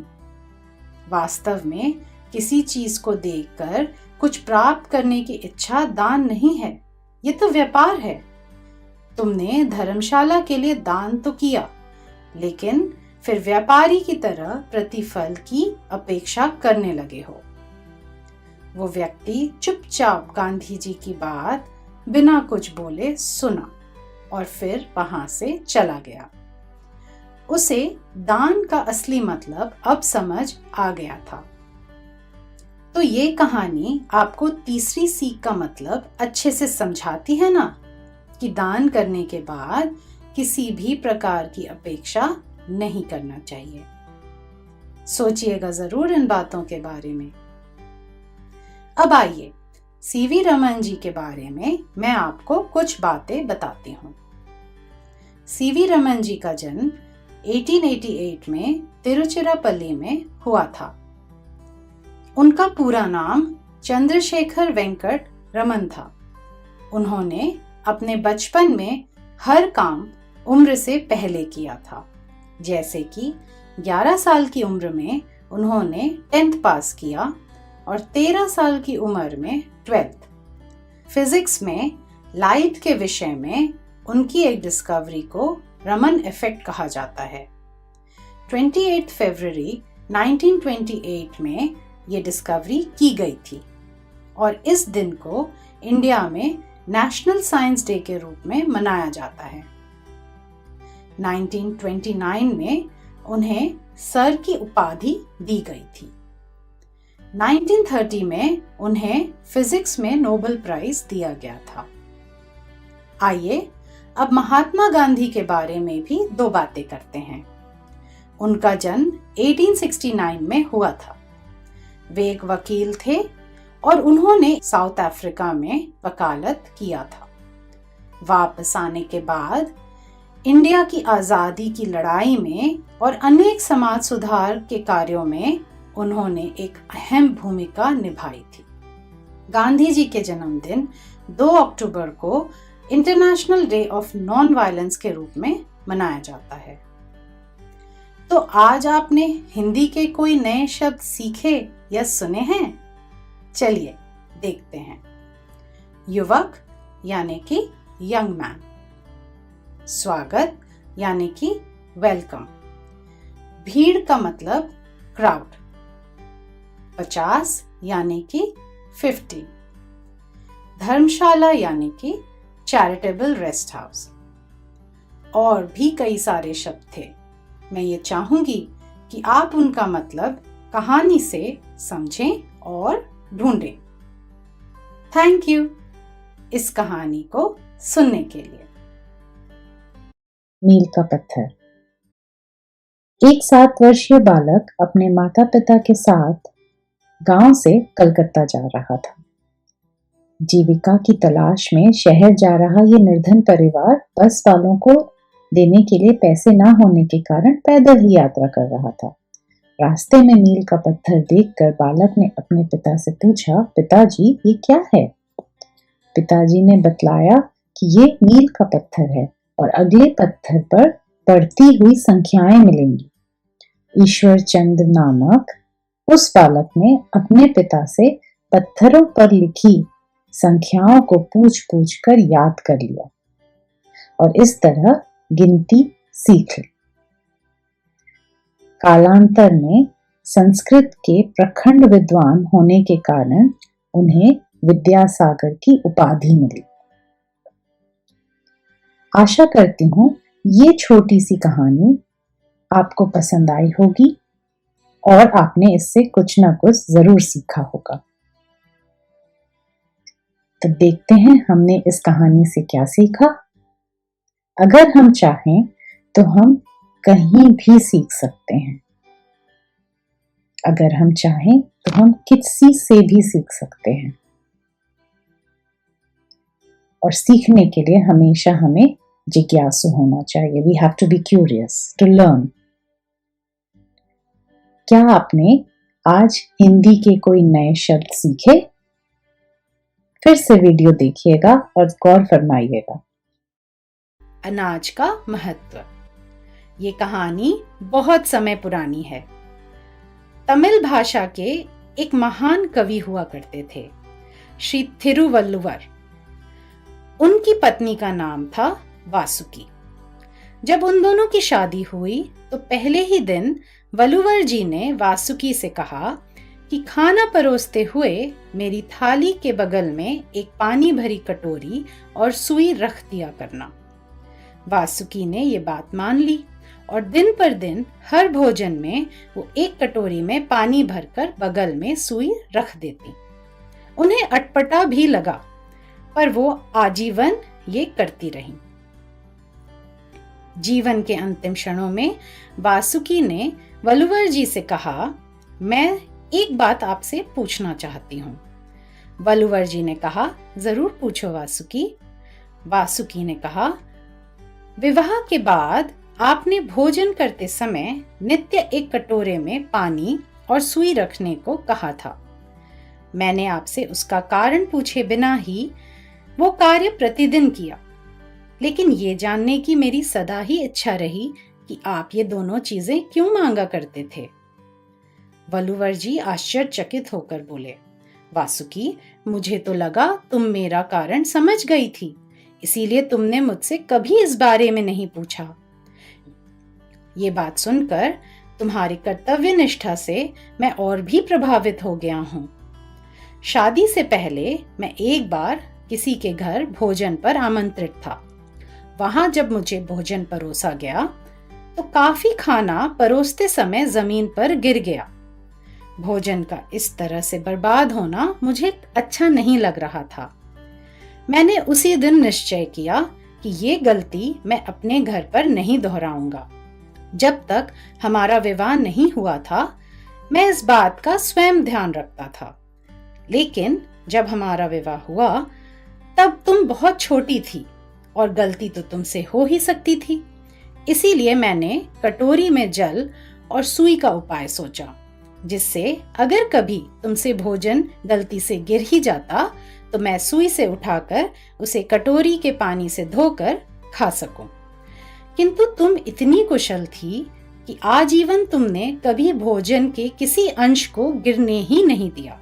वास्तव में किसी चीज को देखकर कुछ प्राप्त करने की इच्छा दान नहीं है, ये तो व्यापार है। तुमने धर्मशाला के लिए दान तो किया, लेकिन फिर व्यापारी की तरह प्रतिफल की अपेक्षा करने लगे हो। वो व्यक्ति चुपचाप गांधी जी की बात बिना कुछ बोले सुना और फिर वहां से चला गया। उसे दान का असली मतलब अब समझ आ गया था। तो ये कहानी आपको तीसरी सीख का मतलब अच्छे से समझाती है ना, कि दान करने के बाद किसी भी प्रकार की अपेक्षा नहीं करना चाहिए। सोचिएगा जरूर इन बातों के बारे में। अब आइए सीवी रमन जी के बारे में मैं आपको कुछ बातें बताती हूँ। सीवी रमन जी का जन्म 1888 में तिरुचिरापल्ली में हुआ था। उनका पूरा नाम चंद्रशेखर वेंकट रमन था। उन्होंने अपने बचपन में हर काम उम्र से पहले किया था, जैसे कि 11 साल की उम्र में उन्होंने 10th पास किया और 13 साल की उम्र में 12th। फिजिक्स में लाइट के विषय में उनकी एक डिस्कवरी को रमन इफेक्ट कहा जाता है। 28 फरवरी 1928 में ये डिस्कवरी की गई थी और इस दिन को इंडिया में नेशनल साइंस डे के रूप में मनाया जाता है। 1929 में उन्हें सर की उपाधि दी गई थी। 1930 में उन्हें फिजिक्स में नोबेल प्राइज दिया गया था। आइए अब महात्मा गांधी के बारे में भी दो बातें करते हैं। उनका जन्म 1869 में हुआ था। वे एक वकील थे और उन्होंने साउथ अफ्रीका में वकालत किया था। वापस आने के बाद इंडिया की आज़ादी की लड़ाई में और अनेक समाज सुधार के कार्यों में उन्होंने एक अहम भूमिका निभाई थी। गांधी जी के जन्मदिन 2 अक्टूबर को international day of non violence के रूप में मनाया जाता है। तो आज आपने हिंदी के कोई नए शब्द सीखे या सुने हैं? चलिए देखते हैं। युवक यानी कि यंग मैन, स्वागत यानी कि वेलकम, भीड़ का मतलब क्राउड, 50 यानी कि 50, धर्मशाला यानी कि चैरिटेबल रेस्ट हाउस, और भी कई सारे शब्द थे। मैं ये चाहूंगी कि आप उनका मतलब कहानी से समझें और ढूंढें। थैंक यू इस कहानी को सुनने के लिए। मील का पत्थर। एक 7 वर्षीय बालक अपने माता पिता के साथ गांव से कलकत्ता जा रहा था। जीविका की तलाश में शहर जा रहा ये निर्धन परिवार बस वालों को देने के लिए पैसे ना होने के कारण पैदल ही यात्रा कर रहा था। रास्ते में मील का पत्थर देखकर बालक ने अपने पिता से पूछा, पिताजी ये क्या है? पिताजी ने बतलाया कि ये मील का पत्थर है और अगले पत्थर पर बढ़ती हुई संख्याएं मिलेंगी। ईश्वर चंद नामक उस बालक ने अपने पिता से पत्थरों पर लिखी संख्याओं को पूछ पूछ कर याद कर लिया और इस तरह गिनती सीख ली। कालांतर में संस्कृत के प्रखंड विद्वान होने के कारण उन्हें विद्यासागर की उपाधि मिली। आशा करती हूँ ये छोटी सी कहानी आपको पसंद आई होगी और आपने इससे कुछ ना कुछ जरूर सीखा होगा। तो देखते हैं हमने इस कहानी से क्या सीखा। अगर हम चाहें तो हम कहीं भी सीख सकते हैं। अगर हम चाहें तो हम किसी से भी सीख सकते हैं। और सीखने के लिए हमेशा हमें जिज्ञासु होना चाहिए। We have to be curious to learn. क्या आपने आज हिंदी के कोई नए शब्द सीखे? फिर से वीडियो देखिएगा और गौर फरमाइएगा। अनाज का महत्व। ये कहानी बहुत समय पुरानी है। तमिल भाषा के एक महान कवि हुआ करते थे, श्री थिरुवल्लुवर। उनकी पत्नी का नाम था वासुकी। जब उन दोनों की शादी हुई तो पहले ही दिन वल्लुवर जी ने वासुकी से कहा कि खाना परोसते हुए मेरी थाली के बगल में एक पानी भरी कटोरी और सुई रख दिया करना। वासुकी ने ये बात मान ली और दिन पर दिन हर भोजन में वो एक कटोरी में पानी भरकर बगल में सुई रख देती। उन्हें अटपटा भी लगा, पर वो आजीवन ये करती रही। जीवन के अंतिम क्षणों में वासुकी ने वल्लुवर जी से कहा, मैं एक बात आपसे पूछना चाहती हूँ। वल्लुवर जी ने कहा, जरूर पूछो वासुकी। वासुकी ने कहा, विवाह के बाद आपने भोजन करते समय नित्य एक कटोरे में पानी और सुई रखने को कहा था। मैंने आपसे उसका कारण पूछे बिना ही वो कार्य प्रतिदिन किया, लेकिन ये जानने की मेरी सदा ही इच्छा रही कि आप ये दोनों चीजें क्यों मांगा करते थे। वल्लुवर जी आश्चर्यचकित होकर बोले, वासुकी, मुझे तो लगा तुम मेरा कारण समझ गई थी, इसीलिए तुमने मुझसे कभी इस बारे में नहीं पूछा। ये बात सुनकर तुम्हारी कर्तव्य निष्ठा से मैं और भी प्रभावित हो गया हूँ। शादी से पहले मैं एक बार किसी के घर भोजन पर आमंत्रित था। वहां जब मुझे भोजन परोसा गया तो काफी खाना परोसते समय जमीन पर गिर गया। भोजन का इस तरह से बर्बाद होना मुझे अच्छा नहीं लग रहा था। मैंने उसी दिन निश्चय किया कि ये गलती मैं अपने घर पर नहीं दोहराऊंगा। जब तक हमारा विवाह नहीं हुआ था मैं इस बात का स्वयं ध्यान रखता था, लेकिन जब हमारा विवाह हुआ तब तुम बहुत छोटी थी और गलती तो तुमसे हो ही सकती थी। इसीलिए मैंने कटोरी में जल और सुई का उपाय सोचा, जिससे अगर कभी तुमसे भोजन गलती से गिर ही जाता तो मैं सुई से उठाकर उसे कटोरी के पानी से धोकर खा सकूं। किंतु तुम इतनी कुशल थी कि आजीवन तुमने कभी भोजन के किसी अंश को गिरने ही नहीं दिया।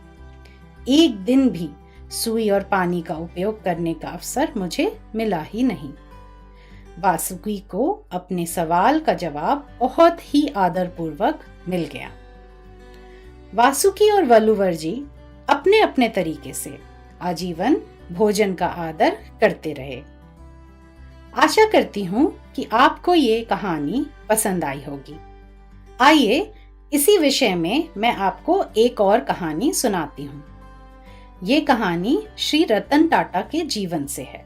एक दिन भी सुई और पानी का उपयोग करने का अवसर मुझे मिला ही नहीं। वासुकी को अपने सवाल का जवाब बहुत ही आदरपूर्वक मिल गया। वासुकी और वल्लुवर जी अपने अपने तरीके से आजीवन भोजन का आदर करते रहे। आशा करती हूँ कि आपको ये कहानी पसंद आई होगी। आइए इसी विषय में मैं आपको एक और कहानी सुनाती हूँ। ये कहानी श्री रतन टाटा के जीवन से है।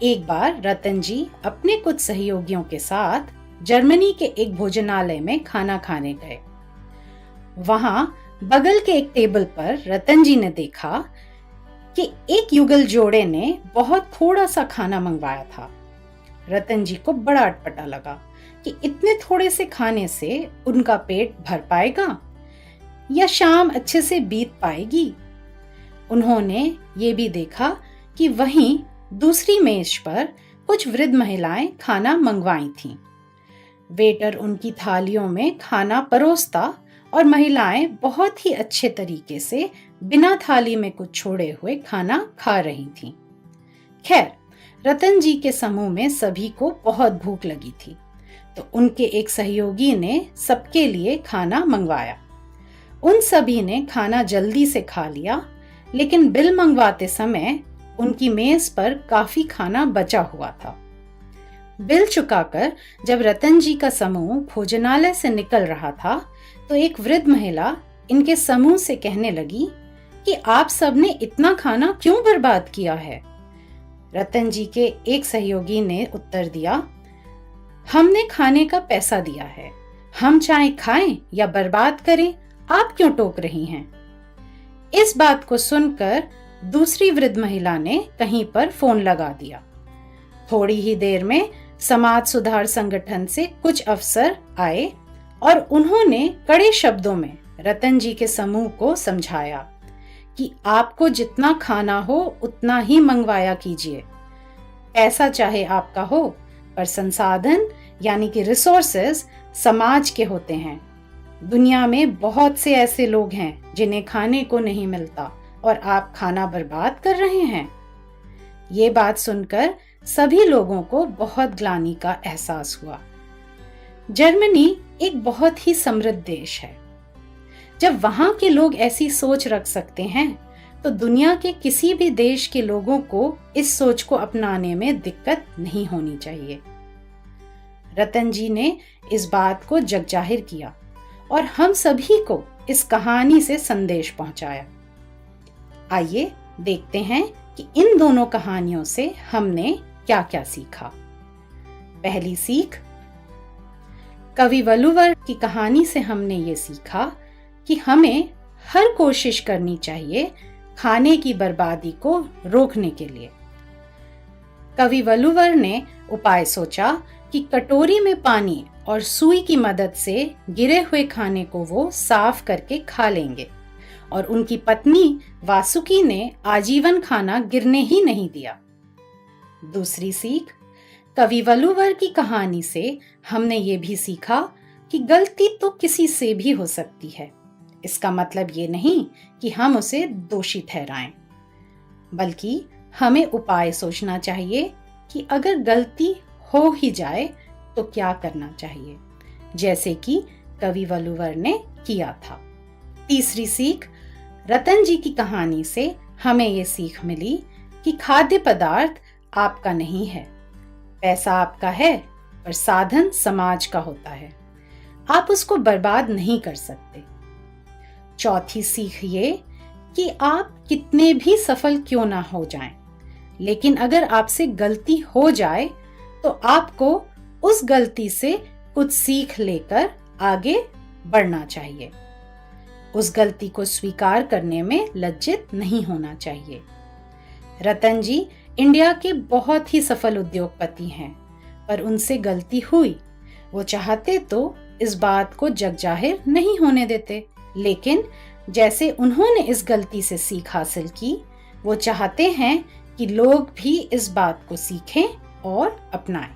एक बार रतन जी अपने कुछ सहयोगियों के साथ जर्मनी के एक भोजनालय में खाना खाने गए। वहां बगल के एक टेबल पर रतन जी ने देखा कि एक युगल जोड़े ने बहुत थोड़ा सा खाना मंगवाया था। रतन जी को बड़ा अटपटा लगा कि इतने थोड़े से खाने से उनका पेट भर पाएगा या शाम अच्छे से बीत पाएगी। उन्होंने ये भी देखा कि वहीं दूसरी मेज पर कुछ वृद्ध महिलाएं खाना मंगवाई थीं। वेटर उनकी थालियों में खाना परोसता और महिलाएं बहुत ही अच्छे तरीके से बिना थाली में कुछ छोड़े हुए खाना खा रही थीं। खैर, रतन जी के समूह में सभी को बहुत भूख लगी थी, तो उनके एक सहयोगी ने सबके लिए खाना मंगवाया। उन सभी ने खाना जल्दी से खा लिया, लेकिन बिल मंगवाते समय उनकी मेज पर काफी खाना बचा हुआ था। बिल चुकाकर जब रतन जी का समूह भोजनालय से निकल रहा था तो एक वृद्ध महिला इनके समूह से कहने लगी कि आप सबने इतना खाना क्यों बर्बाद किया है। रतन जी के एक सहयोगी ने उत्तर दिया, हमने खाने का पैसा दिया है, हम चाहे खाएं या बर्बाद करें, आप क्यों टोक रही हैं। इस बात को सुनकर दूसरी वृद्ध महिला ने कहीं पर फोन लगा दिया। थोड़ी ही देर में समाज सुधार संगठन से कुछ अफसर आए और उन्होंने कड़े शब्दों में रतन जी के समूह को समझाया कि आपको जितना खाना हो उतना ही मंगवाया कीजिए। ऐसा चाहे आपका हो, पर संसाधन यानी कि रिसोर्सेज समाज के होते हैं। दुनिया में बहुत से ऐसे लोग हैं जिन्हें खाने को नहीं मिलता और आप खाना बर्बाद कर रहे हैं। ये बात सुनकर सभी लोगों को बहुत ग्लानि का एहसास हुआ। जर्मनी एक बहुत ही समृद्ध देश है। जब वहां के लोग ऐसी सोच रख सकते हैं तो दुनिया के किसी भी देश के लोगों को इस सोच को अपनाने में दिक्कत नहीं होनी चाहिए। रतन जी ने इस बात को जगजाहिर किया और हम सभी को इस कहानी से संदेश पहुंचाया। आइए देखते हैं कि इन दोनों कहानियों से हमने क्या क्या सीखा। पहली सीख, कवि वल्लुवर की कहानी से हमने ये सीखा कि हमें हर कोशिश करनी चाहिए खाने की बर्बादी को रोकने के लिए। कवि वल्लुवर ने उपाय सोचा कि कटोरी में पानी और सुई की मदद से गिरे हुए खाने को वो साफ करके खा लेंगे, और उनकी पत्नी वासुकी ने आजीवन खाना गिरने ही नहीं दिया। दूसरी सीख, कवि वल्लुवर की कहानी से हमने ये भी सीखा कि गलती तो किसी से भी हो सकती है। इसका मतलब ये नहीं कि हम उसे दोषी ठहराएं, बल्कि हमें उपाय सोचना चाहिए कि अगर गलती हो ही जाए तो क्या करना चाहिए, जैसे कि कवि वल्लुवर ने किया था। तीसरी सीख, रतन जी की कहानी से हमें ये सीख मिली कि खाद्य पदार्थ आपका नहीं है, पैसा आपका है, पर साधन समाज का होता है। आप उसको बर्बाद नहीं कर सकते। चौथी सीख ये कि आप कितने भी सफल क्यों ना हो जाएं, लेकिन अगर आपसे गलती हो जाए तो आपको उस गलती से कुछ सीख लेकर आगे बढ़ना चाहिए। उस गलती को स्वीकार करने में लज्जित नहीं होना चाहिए। रतन जी इंडिया के बहुत ही सफल उद्योगपति हैं, पर उनसे गलती हुई। वो चाहते तो इस बात को जग जाहिर नहीं होने देते, लेकिन जैसे उन्होंने इस गलती से सीख हासिल की, वो चाहते हैं कि लोग भी इस बात को सीखें और अपनाएं।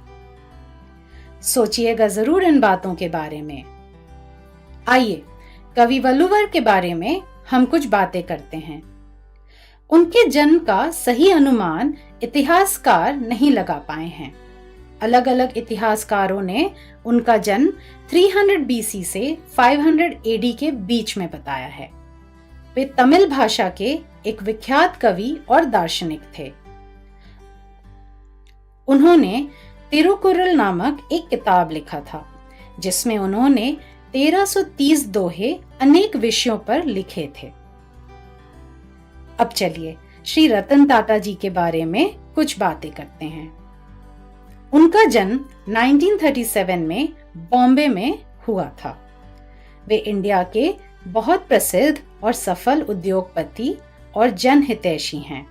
सोचिएगा जरूर इन बातों के बारे में। आइए कवि वल्लुवर के बारे में हम कुछ बातें करते हैं। उनके जन्म का सही अनुमान इतिहासकार नहीं लगा पाए हैं। अलग अलग इतिहासकारों ने उनका जन्म 300 बीसी से 500 एडी के बीच में बताया है। वे तमिल भाषा के एक विख्यात कवि और दार्शनिक थे। उन्होंने तिरुकुरल नामक एक किताब लिखा था, जिसमें उन्होंने 1330 दोहे अनेक विषयों पर लिखे थे। अब चलिए श्री रतन टाटा जी के बारे में कुछ बातें करते हैं। उनका जन्म 1937 में बॉम्बे में हुआ था। वे इंडिया के बहुत प्रसिद्ध और सफल उद्योगपति और जनहितैषी हैं।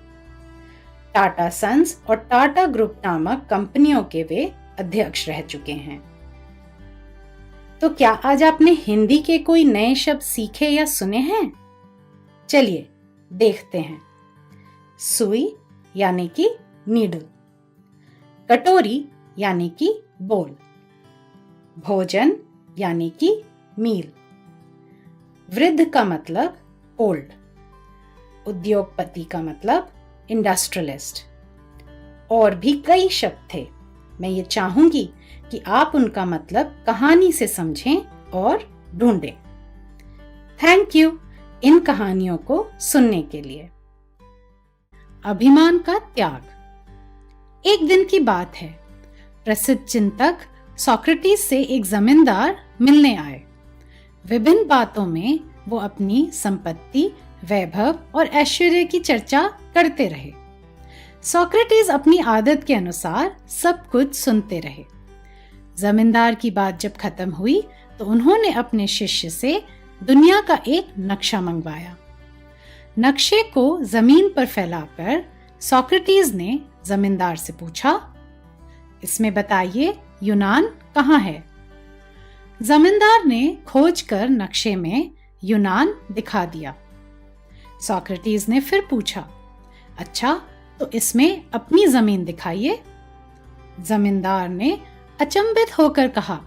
टाटा सन्स और टाटा ग्रुप नामक कंपनियों के वे अध्यक्ष रह चुके हैं। तो क्या आज आपने हिंदी के कोई नए शब्द सीखे या सुने हैं? चलिए देखते हैं। सुई यानी कि नीडल, कटोरी यानी कि बोल, भोजन यानी कि मील, वृद्ध का मतलब ओल्ड, उद्योगपति का मतलब इंडस्ट्रियलिस्ट, और भी कई शब्द थे। मैं ये चाहूंगी कि आप उनका मतलब कहानी से समझें और ढूंढें। थैंक यू इन कहानियों को सुनने के लिए। अभिमान का त्याग। एक दिन की बात है, प्रसिद्ध चिंतक सोक्रेटिस से एक जमींदार मिलने आए। विभिन्न बातों में वो अपनी संपत्ति, वैभव और ऐश्वर्य की चर्चा करते रहे। सोक्रेटिस अपनी आदत के अनुसार सब कुछ सुनते रहे। जमींदार की बात जब खत्म हुई तो उन्होंने अपने शिष्य से दुनिया का एक नक्शा मंगवाया। नक्शे को जमीन पर फैलाकर सोक्रेटिस ने जमींदार से पूछा, इसमें बताइए यूनान कहाँ है? जमींदार ने खोजकर नक्शे में यूनान दिखा दिया। सोक्रेटिस ने फिर पूछा, अच्छा तो इसमें अपनी जमीन दिखाइए। जमींदार ने अचंभित होकर कहा,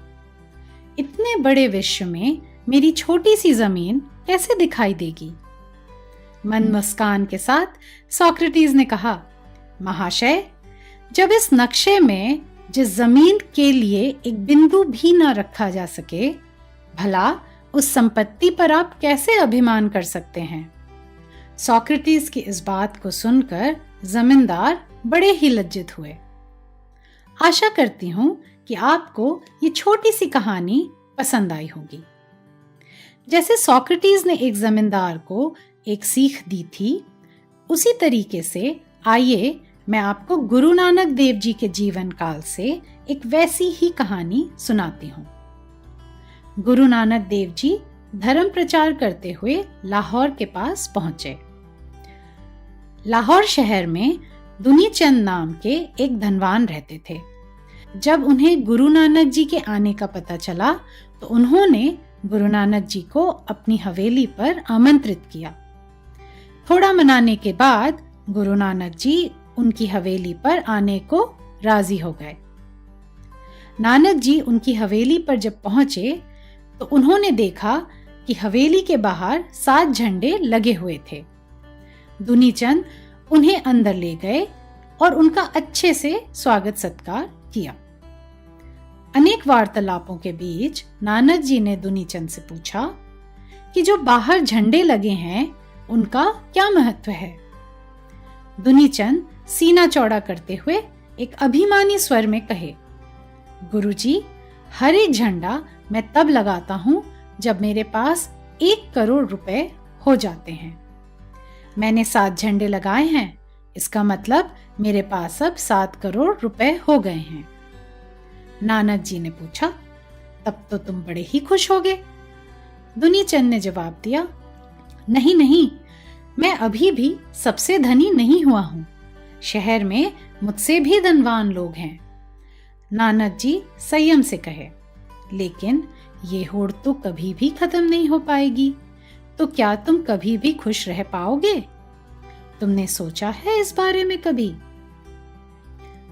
इतने बड़े विश्व में मेरी छोटी सी जमीन कैसे दिखाई देगी? मन मुस्कान के साथ सोक्रेटिस ने कहा, महाशय, जब इस नक्शे में जिस जमीन के लिए एक बिंदु भी न रखा जा सके, भला उस संपत्ति पर आप कैसे अभिमान कर सकते हैं? सोक्रेटिस की इस बात को सुनकर जमींदार बड़े ही लज्जित हुए। आशा करती हूं कि आपको ये छोटी सी कहानी पसंद आई होगी। जैसे सोक्रेटिस ने एक जमींदार को एक सीख दी थी, उसी तरीके से आइए मैं आपको गुरु नानक देव जी के जीवन काल से एक वैसी ही कहानी सुनाती हूँ। गुरु नानक देव जी धर्म प्रचार करते हुए लाहौर के पास पहुंचे। लाहौर शहर में दुनीचंद नाम के एक धनवान रहते थे। जब उन्हें गुरु नानक जी के आने का पता चला तो उन्होंने गुरु नानक जी को अपनी हवेली पर आमंत्रित किया। थोड़ा मनाने के बाद गुरु नानक जी उनकी हवेली पर आने को राजी हो गए। नानक जी उनकी हवेली पर जब पहुंचे तो उन्होंने देखा कि हवेली के बाहर 7 झंडे लगे हुए थे। दुनीचंद उन्हें अंदर ले गए और उनका अच्छे से स्वागत सत्कार किया। अनेक वार्तालापों के बीच नानक जी ने दुनीचंद से पूछा कि जो बाहर झंडे लगे हैं उनका क्या महत्व है? दुनीचंद सीना चौड़ा करते हुए एक अभिमानी स्वर में कहे, गुरुजी, हर एक झंडा मैं तब लगाता हूं जब मेरे पास 1 करोड़ रुपए हो जाते हैं। मैंने 7 झंडे लगाए हैं, इसका मतलब मेरे पास अब 7 करोड़ रुपए हो गए हैं। नानक जी ने पूछा, तब तो तुम बड़े ही खुश होगे। दुनीचंद ने जवाब दिया, नहीं नहीं, मैं अभी भी सबसे धनी नहीं हुआ हूं। शहर में मुझसे भी धनवान लोग हैं। नानक जी संयम से कहे, लेकिन ये होड़ तो कभी भी खत्म नहीं हो पाएगी, तो क्या तुम कभी भी खुश रह पाओगे? तुमने सोचा है इस बारे में कभी?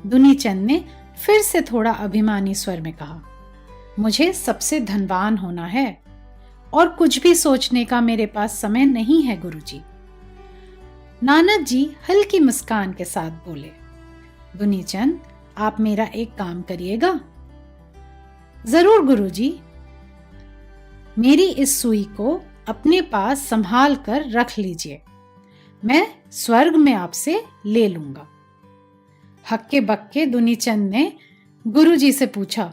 दुनीचंद ने फिर से थोड़ा अभिमानी स्वर में कहा, मुझे सबसे धनवान होना है और कुछ भी सोचने का मेरे पास समय नहीं है गुरुजी। नानक जी हल्की मुस्कान के साथ बोले, दुनीचंद, आप मेरा एक काम करिएगा? जरूर गुरुजी। मेरी इस सुई को अपने पास संभाल कर रख लीजिए, मैं स्वर्ग में आपसे ले लूंगा। हक्के बक्के दुनीचंद ने गुरुजी से पूछा,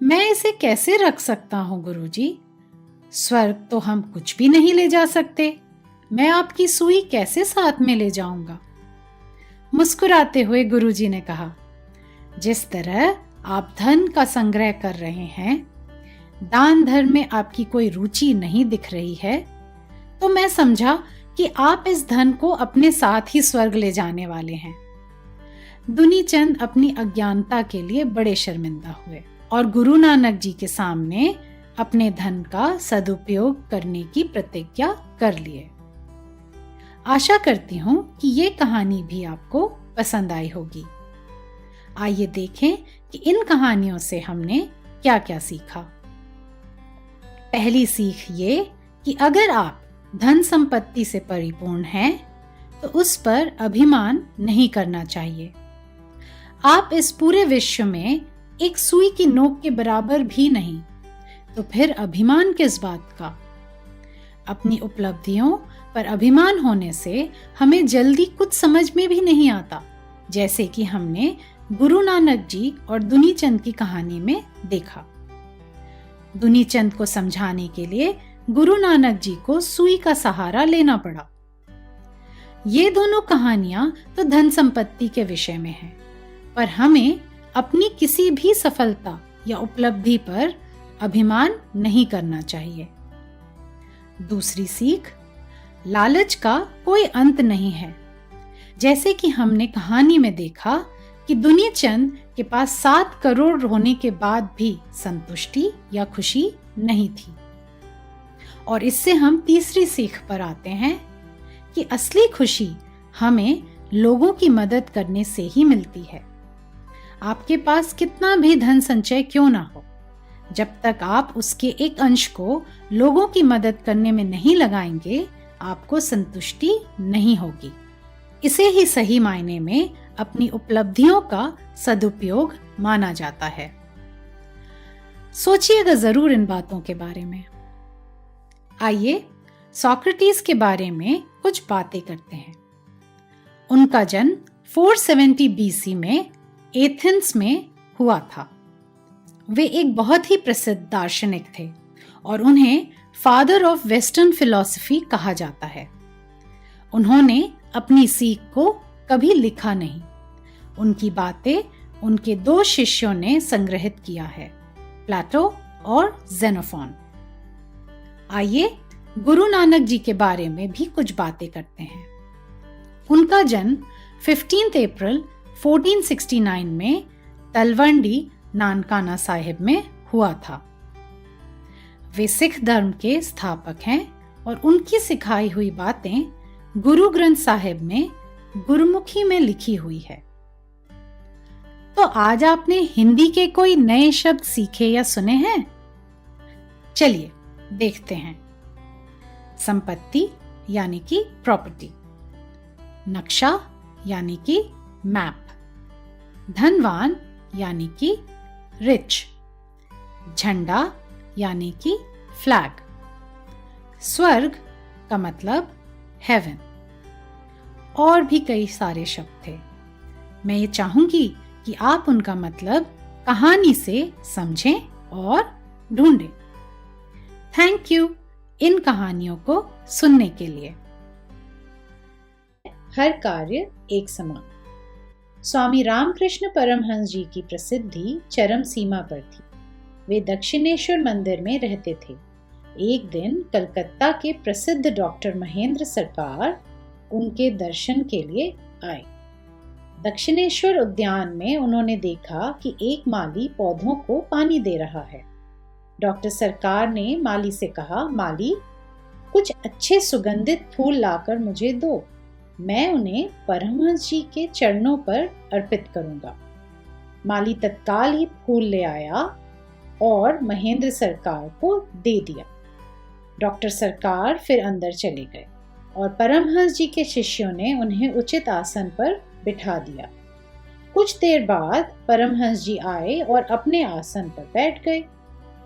मैं इसे कैसे रख सकता हूं गुरुजी? स्वर्ग तो हम कुछ भी नहीं ले जा सकते, मैं आपकी सुई कैसे साथ में ले जाऊंगा? मुस्कुराते हुए गुरुजी ने कहा, जिस तरह आप धन का संग्रह कर रहे हैं, दान धर्म में आपकी कोई रुचि नहीं दिख रही है, तो मैं समझा कि आप इस धन को अपने साथ ही स्वर्ग ले जाने वाले हैं। दुनीचंद अपनी अज्ञानता के लिए बड़े शर्मिंदा हुए और गुरु नानक जी के सामने अपने धन का सदुपयोग करने की प्रतिज्ञा कर लिए। आशा करती हूं कि ये कहानी भी आपको पसंद आई होगी। आइए देखें कि इन कहानियों से हमने क्या क्या सीखा। पहली सीख ये कि अगर आप धन संपत्ति से परिपूर्ण हैं, तो उस पर अभिमान नहीं करना चाहिए। आप इस पूरे विश्व में एक सुई की नोक के बराबर भी नहीं, तो फिर अभिमान किस बात का? अपनी उपलब्धियों पर अभिमान होने से हमें जल्दी कुछ समझ में भी नहीं आता, जैसे कि हमने गुरु नानक जी और दुनीचंद की कहानी में देखा। दुनीचंद को समझाने के लिए गुरु नानक जी को सुई का सहारा लेना पड़ा। ये दोनों कहानियां तो धन संपत्ति के विषय में हैं, पर हमें अपनी किसी भी सफलता या उपलब्धि पर अभिमान नहीं करना चाहिए। दूसरी सीख, लालच का कोई अंत नहीं है। जैसे कि हमने कहानी में देखा कि दुनीचंद के पास 7 करोड़ होने के बाद भी संतुष्टि या खुशी नहीं थी। और इससे हम तीसरी सीख पर आते हैं कि असली खुशी हमें लोगों की मदद करने से ही मिलती है। आपके पास कितना भी धन संचय क्यों ना हो, जब तक आप उसके एक अंश को लोगों की मदद करने में नहीं लगाएंगे, आपको संतुष्टि नहीं होगी। इसे ही सही मायने में अपनी उपलब्धियों का सदुपयोग माना जाता है। सोचिएगा जरूर इन बातों के बारे में। आइए सोक्रेटिस के बारे में कुछ बातें करते हैं। उनका जन्म 470 बीसी में एथेंस में हुआ था। वे एक बहुत ही प्रसिद्ध दार्शनिक थे और उन्हें फादर ऑफ वेस्टर्न फिलॉसफी कहा जाता है। उन्होंने अपनी सीख को कभी लिखा नहीं। उनकी बातें उनके 2 शिष्यों ने संग्रहित किया है, प्लेटो और जेनोफॉन। आइए गुरु नानक जी के बारे में भी कुछ बातें करते हैं। उनका जन्म 15 अप्रैल 1469 में तलवंडी नानकाना साहिब में हुआ था। वे सिख धर्म के स्थापक हैं और उनकी सिखाई हुई बातें गुरु ग्रंथ साहिब में गुरुमुखी में लिखी हुई है। तो आज आपने हिंदी के कोई नए शब्द सीखे या सुने हैं? चलिए देखते हैं। संपत्ति यानी कि प्रॉपर्टी, नक्शा यानी कि मैप, धनवान यानी कि रिच, झंडा यानी कि फ्लैग, स्वर्ग का मतलब हेवन, और भी कई सारे शब्द थे। मैं ये चाहूंगी कि आप उनका मतलब कहानी से समझें और ढूंढें। थैंक यू इन कहानियों को सुनने के लिए। हर कार्य एक समान। स्वामी रामकृष्ण परमहंस जी की प्रसिद्धि चरम सीमा पर थी। वे दक्षिणेश्वर मंदिर में रहते थे। एक दिन कलकत्ता के प्रसिद्ध डॉक्टर महेंद्र सरकार उनके दर्शन के लिए आए। दक्षिणेश्वर उद्यान में उन्होंने देखा कि एक माली पौधों को पानी दे रहा है। डॉक्टर सरकार ने माली से कहा, माली, कुछ अच्छे सुगंधित फूल लाकर मुझे दो, मैं उन्हें परमहंस जी के चरणों पर अर्पित करूंगा। माली तत्काल ही फूल ले आया और महेंद्र सरकार को दे दिया। डॉक्टर सरकार फिर अंदर चले गए और परमहंस जी के शिष्यों ने उन्हें उचित आसन पर बिठा दिया। कुछ देर बाद परमहंस जी आए और अपने आसन पर बैठ गए।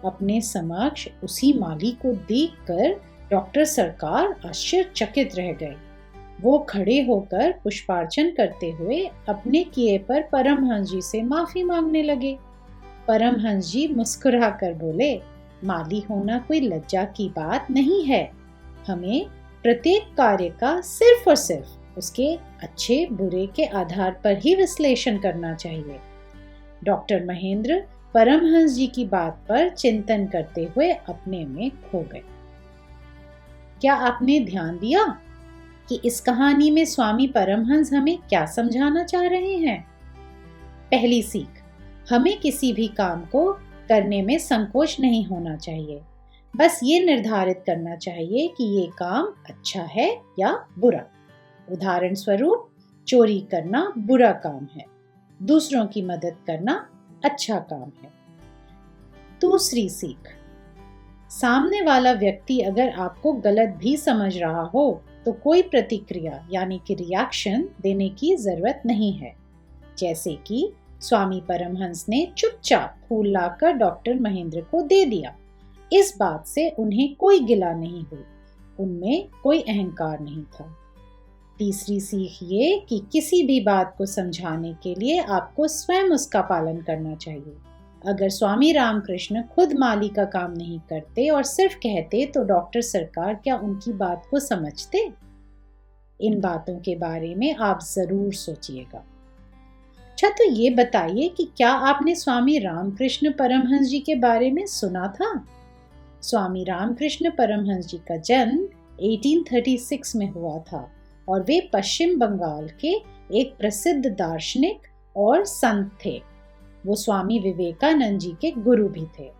अपने समक्ष उसी माली को देखकर डॉक्टर सरकार आश्चर्यचकित रह गए। वो खड़े होकर पुष्पार्चन करते हुए अपने किए पर परमहंस जी से माफी मांगने लगे। परमहंस जी मुस्कुरा कर बोले, माली होना कोई लज्जा की बात नहीं है। हमें प्रत्येक कार्य का सिर्फ और सिर्फ उसके अच्छे बुरे के आधार पर ही विश्लेषण करना चाहिए। डॉक्टर महेंद्र परमहंस जी की बात पर चिंतन करते हुए अपने में खो गए। क्या आपने ध्यान दिया कि इस कहानी में स्वामी परमहंस हमें क्या समझाना चाह रहे हैं? पहली सीख, हमें किसी भी काम को करने में संकोच नहीं होना चाहिए। बस ये निर्धारित करना चाहिए कि ये काम अच्छा है या बुरा। उदाहरण स्वरूप, चोरी करना बुरा काम है, दूसरों की मदद करना अच्छा काम है। दूसरी सीख, सामने वाला व्यक्ति अगर आपको गलत भी समझ रहा हो तो कोई प्रतिक्रिया यानी कि रिएक्शन देने की जरूरत नहीं है। जैसे कि स्वामी परमहंस ने चुपचाप फूल लाकर डॉक्टर महेंद्र को दे दिया। इस बात से उन्हें कोई गिला नहीं हुई, उनमें कोई अहंकार नहीं था। तीसरी सीख ये कि किसी भी बात को समझाने के लिए आपको स्वयं उसका पालन करना चाहिए। अगर स्वामी रामकृष्ण खुद माली का काम नहीं करते और सिर्फ कहते तो डॉक्टर सरकार क्या उनकी बात को समझते? इन बातों के बारे में आप जरूर सोचिएगा। अच्छा, तो ये बताइए कि क्या आपने स्वामी रामकृष्ण परमहंस जी के बारे में सुना था? स्वामी रामकृष्ण परमहंस जी का जन्म 1836 में हुआ था और वे पश्चिम बंगाल के एक प्रसिद्ध दार्शनिक और संत थे। वो स्वामी विवेकानंद जी के गुरु भी थे।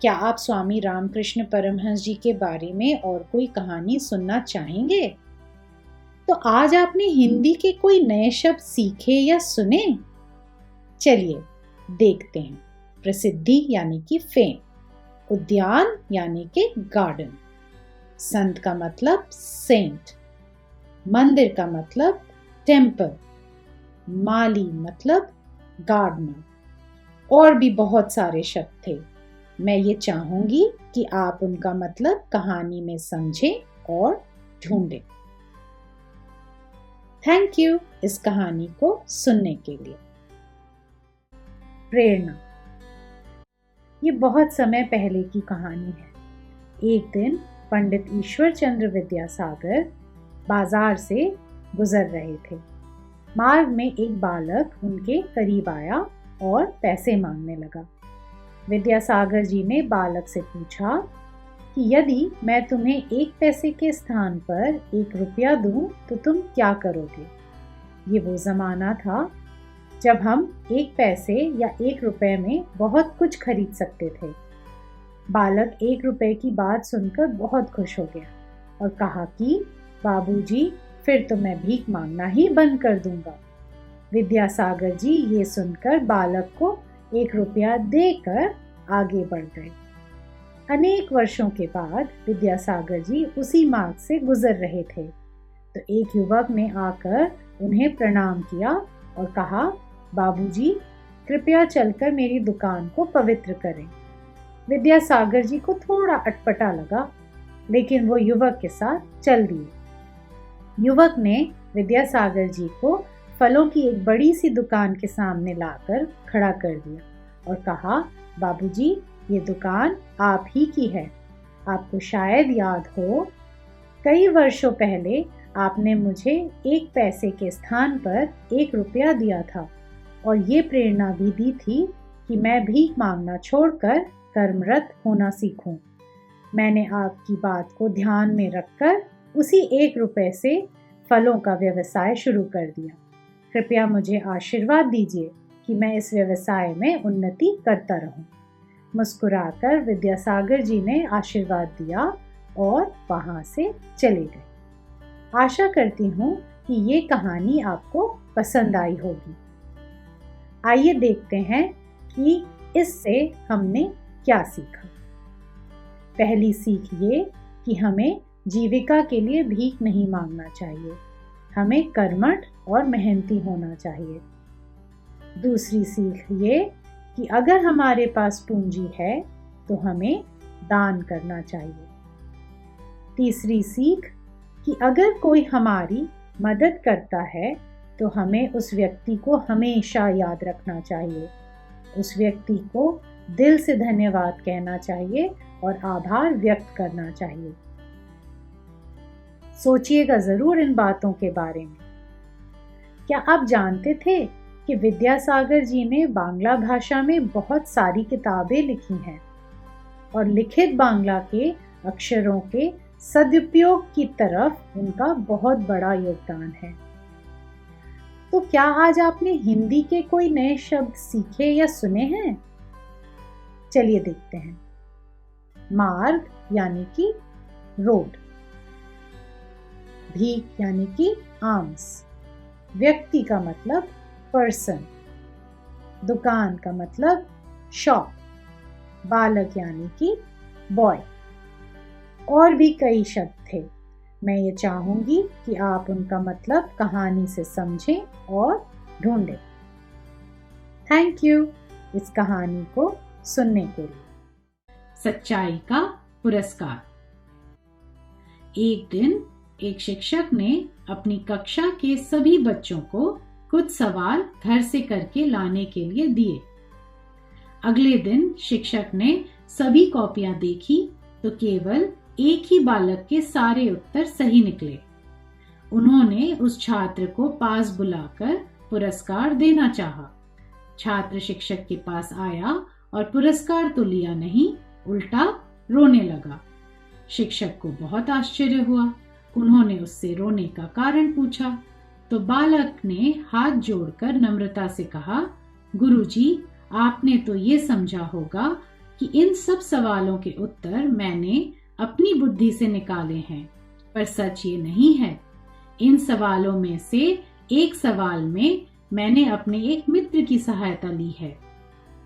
क्या आप स्वामी रामकृष्ण परमहंस जी के बारे में और कोई कहानी सुनना चाहेंगे? तो आज आपने हिंदी के कोई नए शब्द सीखे या सुने? चलिए देखते हैं। प्रसिद्धि यानी कि फेम, उद्यान यानी कि गार्डन, संत का मतलब सेंट, मंदिर का मतलब टेम्पल, माली मतलब गार्डनर, और भी बहुत सारे शब्द थे। मैं ये चाहूंगी कि आप उनका मतलब कहानी में समझें और ढूंढें। थैंक यू इस कहानी को सुनने के लिए। प्रेरणा। ये बहुत समय पहले की कहानी है। एक दिन पंडित ईश्वर चंद्र विद्यासागर बाजार से गुजर रहे थे। मार्ग में एक बालक उनके करीब आया और पैसे मांगने लगा। विद्यासागर जी ने बालक से पूछा कि यदि मैं तुम्हें 1 पैसे के स्थान पर 1 रुपया दूं तो तुम क्या करोगे? ये वो ज़माना था जब हम 1 पैसे या 1 रुपए में बहुत कुछ खरीद सकते थे। बालक 1 रुपए की बात सुनकर बहुत खुश हो गया और कहा कि बाबूजी, फिर तो मैं भीख मांगना ही बंद कर दूंगा। विद्यासागर जी ये सुनकर बालक को 1 रुपया देकर आगे बढ़ गए। अनेक वर्षों के बाद विद्यासागर जी उसी मार्ग से गुजर रहे थे तो एक युवक ने आकर उन्हें प्रणाम किया और कहा, बाबूजी, कृपया चलकर मेरी दुकान को पवित्र करें। विद्यासागर जी को थोड़ा अटपटा लगा, लेकिन वो युवक के साथ चल दिए। युवक ने विद्यासागर जी को फलों की एक बड़ी सी दुकान के सामने लाकर खड़ा कर दिया और कहा, बाबूजी, ये दुकान आप ही की है। आपको शायद याद हो, कई वर्षों पहले आपने मुझे 1 पैसे के स्थान पर 1 रुपया दिया था और ये प्रेरणा भी दी थी कि मैं भीख मांगना छोड़कर कर्मरत होना सीखूं। मैंने आपकी बात को ध्यान में रखकर उसी 1 रुपए से फलों का व्यवसाय शुरू कर दिया। कृपया मुझे आशीर्वाद दीजिए कि मैं इस व्यवसाय में उन्नति करता रहूं। मुस्कुराकर विद्यासागर जी ने आशीर्वाद दिया और वहां से चले गए। आशा करती हूँ कि ये कहानी आपको पसंद आई होगी। आइए देखते हैं कि इससे हमने क्या सीखा। पहली सीख ये कि हमें जीविका के लिए भीख नहीं मांगना चाहिए। हमें कर्मठ और मेहनती होना चाहिए। दूसरी सीख ये कि अगर हमारे पास पूंजी है तो हमें दान करना चाहिए। तीसरी सीख कि अगर कोई हमारी मदद करता है तो हमें उस व्यक्ति को हमेशा याद रखना चाहिए। उस व्यक्ति को दिल से धन्यवाद कहना चाहिए और आभार व्यक्त करना चाहिए। सोचिएगा जरूर इन बातों के बारे में। क्या आप जानते थे कि विद्यासागर जी ने बांग्ला भाषा में बहुत सारी किताबें लिखी हैं और लिखित बांग्ला के अक्षरों के सदुपयोग की तरफ उनका बहुत बड़ा योगदान है। तो क्या आज आपने हिंदी के कोई नए शब्द सीखे या सुने हैं? चलिए देखते हैं। मार्ग यानी कि रोड, भीख यानी कि आर्म्स, व्यक्ति का मतलब पर्सन, दुकान का मतलब शॉप, बालक यानी कि बॉय, और भी कई शब्द थे। मैं ये चाहूंगी कि आप उनका मतलब कहानी से समझें और ढूंढें। थैंक यू इस कहानी को सुनने के लिए। सच्चाई का पुरस्कार। एक दिन एक शिक्षक ने अपनी कक्षा के सभी बच्चों को कुछ सवाल घर से करके लाने के लिए दिए। अगले दिन शिक्षक ने सभी कॉपियां देखी तो केवल एक ही बालक के सारे उत्तर सही निकले। उन्होंने उस छात्र को पास बुलाकर पुरस्कार देना चाहा। छात्र शिक्षक के पास आया और पुरस्कार तो लिया नहीं, उल्टा रोने लगा। शिक्षक को बहुत आश्चर्य हुआ। उन्होंने उससे रोने का कारण पूछा तो बालक ने हाथ जोड़कर नम्रता से कहा, गुरुजी, आपने तो ये समझा होगा कि इन सब सवालों के उत्तर मैंने अपनी बुद्धि से निकाले हैं, पर सच ये नहीं है। इन सवालों में से एक सवाल में मैंने अपने एक मित्र की सहायता ली है।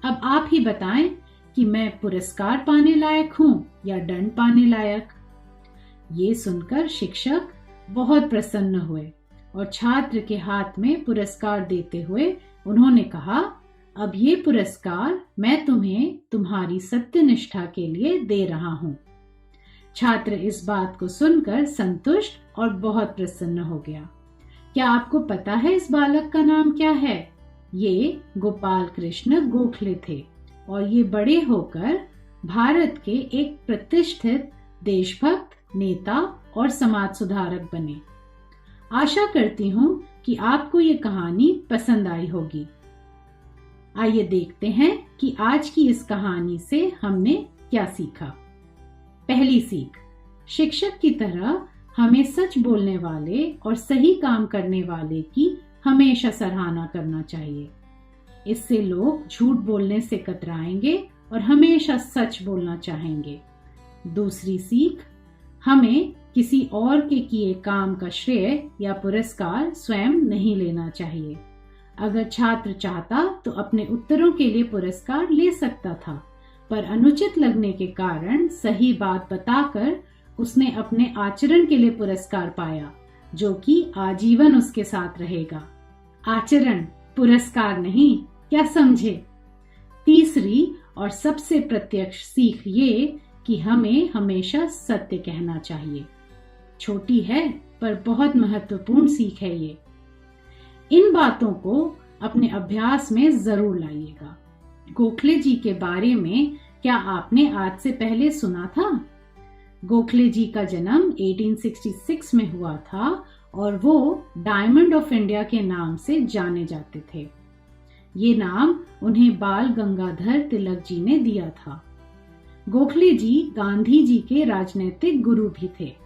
अब आप ही बताएं कि मैं पुरस्कार पाने लायक हूँ या दंड पाने लायक। ये सुनकर शिक्षक बहुत प्रसन्न हुए और छात्र के हाथ में पुरस्कार देते हुए उन्होंने कहा, अब ये पुरस्कार मैं तुम्हें तुम्हारी सत्यनिष्ठा के लिए दे रहा हूँ। छात्र इस बात को सुनकर संतुष्ट और बहुत प्रसन्न हो गया। क्या आपको पता है इस बालक का नाम क्या है? ये गोपाल कृष्ण गोखले थे और ये बड़े होकर भारत के एक प्रतिष्ठित देशभक्त, नेता और समाज सुधारक बने। आशा करती हूँ कि आपको ये कहानी पसंद आई होगी। आइए देखते हैं कि आज की इस कहानी से हमने क्या सीखा। पहली सीख, शिक्षक की तरह हमें सच बोलने वाले और सही काम करने वाले की हमेशा सराहना करना चाहिए। इससे लोग झूठ बोलने से कतराएंगे और हमेशा सच बोलना चाहेंगे। दूसरी सीख, हमें किसी और के किए काम का श्रेय या पुरस्कार स्वयं नहीं लेना चाहिए। अगर छात्र चाहता तो अपने उत्तरों के लिए पुरस्कार ले सकता था, पर अनुचित लगने के कारण सही बात बताकर उसने अपने आचरण के लिए पुरस्कार पाया, जो कि आजीवन उसके साथ रहेगा। आचरण, पुरस्कार नहीं, क्या समझे? तीसरी और सबसे प्रत्यक्ष सीख ये कि हमें हमेशा सत्य कहना चाहिए। छोटी है पर बहुत महत्वपूर्ण सीख है ये। इन बातों को अपने अभ्यास में जरूर लाइएगा। गोखले जी के बारे में क्या आपने आज से पहले सुना था? गोखले जी का जन्म 1866 में हुआ था और वो डायमंड ऑफ इंडिया के नाम से जाने जाते थे। ये नाम उन्हें बाल गंगाधर तिलक जी ने दिया था। गोखले जी गांधी जी के राजनीतिक गुरु भी थे।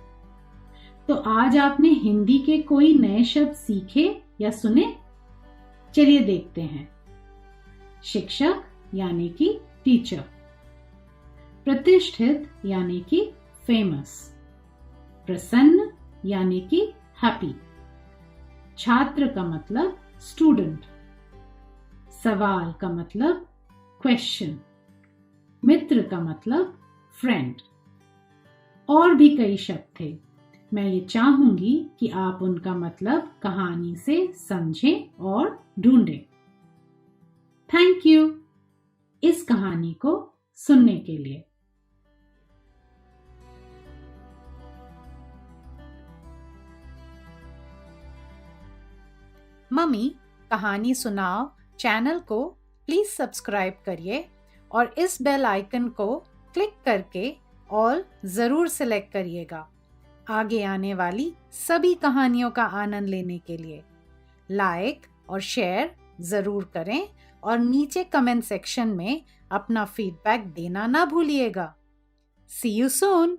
तो आज आपने हिंदी के कोई नए शब्द सीखे या सुने? चलिए देखते हैं। शिक्षक यानी कि टीचर, प्रतिष्ठित यानी कि फेमस, प्रसन्न यानी कि हैप्पी, छात्र का मतलब स्टूडेंट, सवाल का मतलब क्वेश्चन, मित्र का मतलब फ्रेंड। और भी कई शब्द थे। मैं ये चाहूंगी कि आप उनका मतलब कहानी से समझें और ढूंढें। थैंक यू इस कहानी को सुनने के लिए। मम्मी कहानी सुनाओ चैनल को प्लीज सब्सक्राइब करिए और इस बेल आइकन को क्लिक करके ऑल जरूर सिलेक्ट करिएगा आगे आने वाली सभी कहानियों का आनंद लेने के लिए। लाइक और शेयर जरूर करें और नीचे कमेंट सेक्शन में अपना फीडबैक देना ना भूलिएगा। सी यू सून।